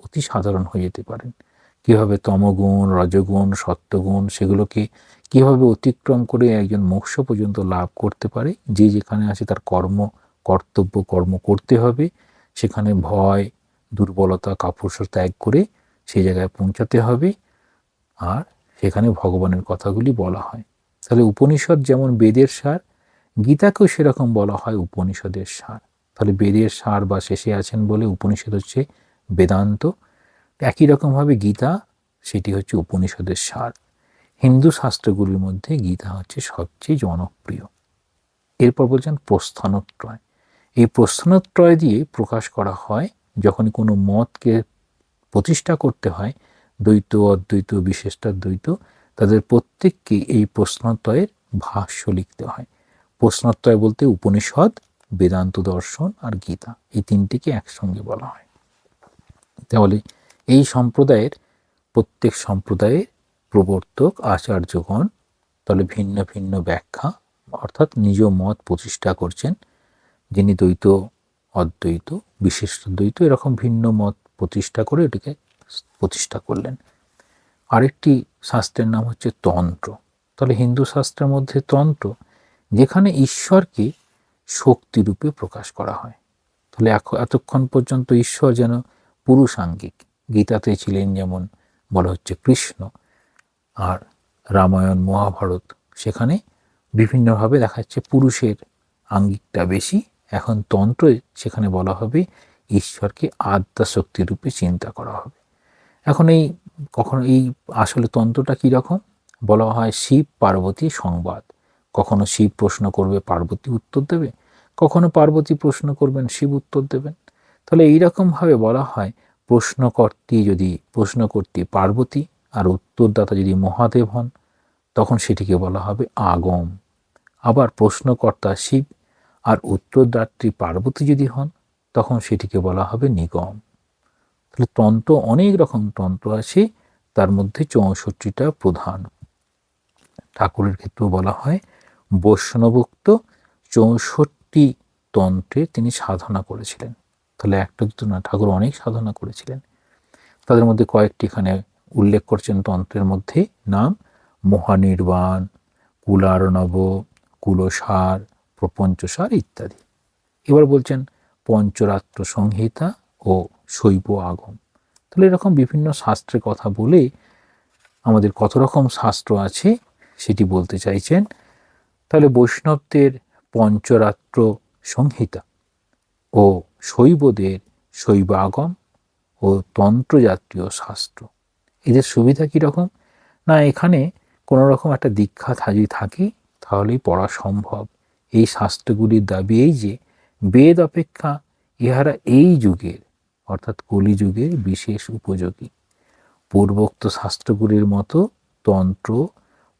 [SPEAKER 1] অতি সাধারণ হয়ে যেতে পারেন, কীভাবে তমগুণ, রজগুণ, সত্যগুণ সেগুলোকে কীভাবে অতিক্রম করে একজন মোক্ষ পর্যন্ত লাভ করতে পারে। যে যেখানে আছে তার কর্ম করতে হবে, সেখানে ভয়, দুর্বলতা, কাপুরুষ ত্যাগ করে সেই জায়গায় পৌঁছাতে হবে, আর সেখানে ভগবানের কথাগুলি বলা হয়। তাহলে উপনিষদ যেমন বেদের সার, গীতাকেও সেরকম বলা হয় উপনিষদের সার। তাহলে বেদের সার বা শেষে আছেন বলে উপনিষদ হচ্ছে বেদান্ত। একই রকমভাবে গীতা সেটি হচ্ছে উপনিষদের সার। হিন্দু শাস্ত্রগুলির মধ্যে গীতা হচ্ছে সবচেয়ে জনপ্রিয়। এরপর বলছেন প্রস্থানত্রয়। এই প্রস্থানত্রয় দিয়ে প্রকাশ করা হয় যখন কোনো মতকে প্রতিষ্ঠা করতে হয়, দ্বৈত অদ্বৈত বিশিষ্টাদ্বৈত, তাদের প্রত্যেককে এই প্রশ্নোত্তরের ভাষ্য লিখতে হয়। প্রশ্নোত্তর বলতে উপনিষদ, বেদান্ত দর্শন আর গীতা, এই তিনটিকে একসঙ্গে বলা হয়। তাহলে এই সম্প্রদায়ের প্রত্যেক সম্প্রদায়ের প্রবর্তক আচার্যগণ তাহলে ভিন্ন ভিন্ন ব্যাখ্যা অর্থাৎ নিজ মত প্রতিষ্ঠা করছেন। যিনি দ্বৈত অদ্বৈত বিশিষ্ট দ্বৈত এরকম ভিন্ন মত প্রতিষ্ঠা করে এটিকে প্রতিষ্ঠা করলেন। আরেকটি শাস্ত্রের নাম হচ্ছে তন্ত্র। তাহলে হিন্দু শাস্ত্রের মধ্যে তন্ত্র, যেখানে ঈশ্বরকে শক্তিরূপে প্রকাশ করা হয়। তাহলে এতক্ষণ পর্যন্ত ঈশ্বর যেন পুরুষাঙ্গিক, গীতাতে ছিলেন যেমন বলা হচ্ছে কৃষ্ণ, আর রামায়ণ মহাভারত সেখানে বিভিন্নভাবে দেখা যাচ্ছে পুরুষের আঙ্গিকটা বেশি। এখন তন্ত্রে সেখানে বলা হবে ঈশ্বরকে আদ্যা শক্তি রূপে চিন্তা করা হবে। এখন কখনো আসলে তন্ত্রটা কীরকম বলা হয়, শিব পার্বতী সংবাদ। কখনো শিব প্রশ্ন করবে, পার্বতী উত্তর দেবে, কখনো পার্বতী প্রশ্ন করবেন, শিব উত্তর দেবেন। তাহলে এইরকমভাবে বলা হয়, প্রশ্নকর্ত্রী পার্বতী আর উত্তরদাতা যদি মহাদেব হন তখন সেটিকে বলা হবে আগম। আবার প্রশ্নকর্তা শিব আর উত্তরদাত্রী পার্বতী যদি হন তখন সেটিকে বলা হবে নিগম। তাহলে তন্ত্র অনেক রকম তন্ত্র আছে, তার মধ্যে 64টা প্রধান। ঠাকুরের ক্ষেত্রেও বলা হয় বৈষ্ণবোক্ত 64 তন্ত্রে তিনি সাধনা করেছিলেন। তাহলে একটা দুটো না, ঠাকুর অনেক সাধনা করেছিলেন। তাদের মধ্যে কয়েকটি এখানে উল্লেখ করছেন তন্ত্রের মধ্যে নাম: মহানির্বাণ, কুলার্ণব, কুলসার, প্রপঞ্চসার ইত্যাদি। এবার বলছেন পঞ্চরাত্র সংহিতা ও শৈব আগম। তাহলে এরকম বিভিন্ন শাস্ত্রের কথা বলে আমাদের কত রকম শাস্ত্র আছে সেটি বলতে চাইছেন। তাহলে বৈষ্ণবদের পঞ্চরাত্র সংহিতা ও শৈবদের শৈব আগম ও তন্ত্র জাতীয় শাস্ত্র, এদের সুবিধা কীরকম না, এখানে কোনো রকম একটা দীক্ষা যদি থাকে তাহলেই পড়া সম্ভব। এই শাস্ত্রগুলির দাবি এই যে বেদ অপেক্ষা ইহারা এই যুগের অর্থাৎ কলিযুগের বিশেষ উপযোগী। পূর্বোক্ত শাস্ত্রগুলির মতো তন্ত্র,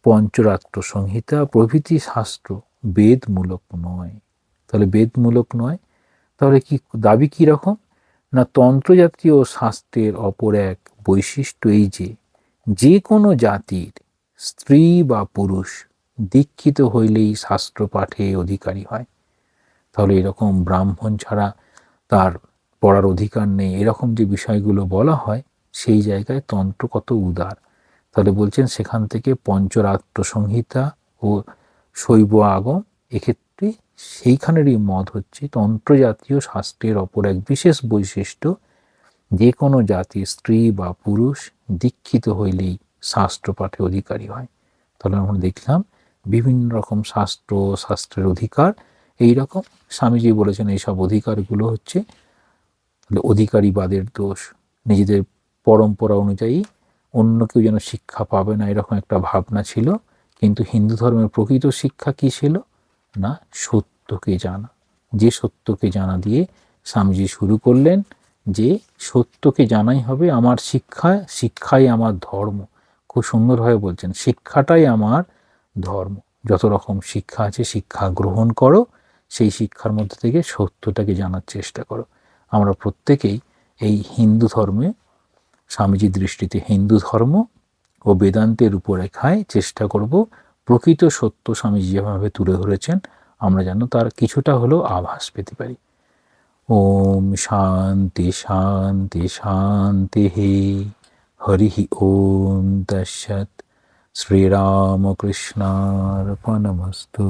[SPEAKER 1] পঞ্চরাত্র সংহিতা প্রভৃতি শাস্ত্র বেদমূলক নয়। তাহলে বেদমূলক নয়, তাহলে কি দাবি কীরকম না, তন্ত্রজাতীয় শাস্ত্রের অপর এক বৈশিষ্ট্য এই যে কোনো জাতির স্ত্রী বা পুরুষ দীক্ষিত হইলেই শাস্ত্র পাঠে অধিকারী হয়। তাহলে এরকম ব্রাহ্মণ ছাড়া তার পড়ার অধিকার নেই, এরকম যে বিষয়গুলো বলা হয় সেই জায়গায় তন্ত্র কত উদার। তাহলে বলছেন সেখান থেকে পঞ্চরাত্র সংহিতা ও শৈব আগম, এক্ষেত্রে সেইখানেরই মত হচ্ছে তন্ত্রজাতীয় শাস্ত্রের অপর এক বিশেষ বৈশিষ্ট্য, যে কোনো জাতির স্ত্রী বা পুরুষ দীক্ষিত হইলেই শাস্ত্র পাঠে অধিকারী হয়। তাহলে আমরা দেখলাম বিভিন্ন রকম শাস্ত্রের অধিকার এই রকম। স্বামীজি বলেছেন এইসব অধিকারগুলো হচ্ছে অধিকারীবাদের দোষ, নিজেদের পরম্পরা অনুযায়ী অন্য কেউ যেন শিক্ষা পাবে না এরকম একটা ভাবনা ছিল। কিন্তু হিন্দু ধর্মের প্রকৃত শিক্ষা কী ছিল না, সত্যকে জানা। যে সত্যকে জানা দিয়ে স্বামীজি শুরু করলেন যে সত্যকে জানাই হবে আমার শিক্ষাই আমার ধর্ম। খুব সুন্দরভাবে বলছেন, শিক্ষাটাই আমার ধর্ম। যত রকম শিক্ষা আছে শিক্ষা গ্রহণ করো, সেই শিক্ষার মধ্যে থেকে সত্যটাকে জানার চেষ্টা করো। আমরা প্রত্যেকেই এই হিন্দু ধর্মে, স্বামীজির দৃষ্টিতে হিন্দু ধর্ম ও বেদান্তের রূপরেখায় চেষ্টা করব প্রকৃত সত্য স্বামীজি যেভাবে তুলে ধরেছেন আমরা যেন তার কিছুটা হলেও আভাস পেতে পারি। ওম শান্তি শান্তি শান্তি। হরি ওম তৎসৎ। শ্রীরামকৃষ্ণার্পণমস্তু।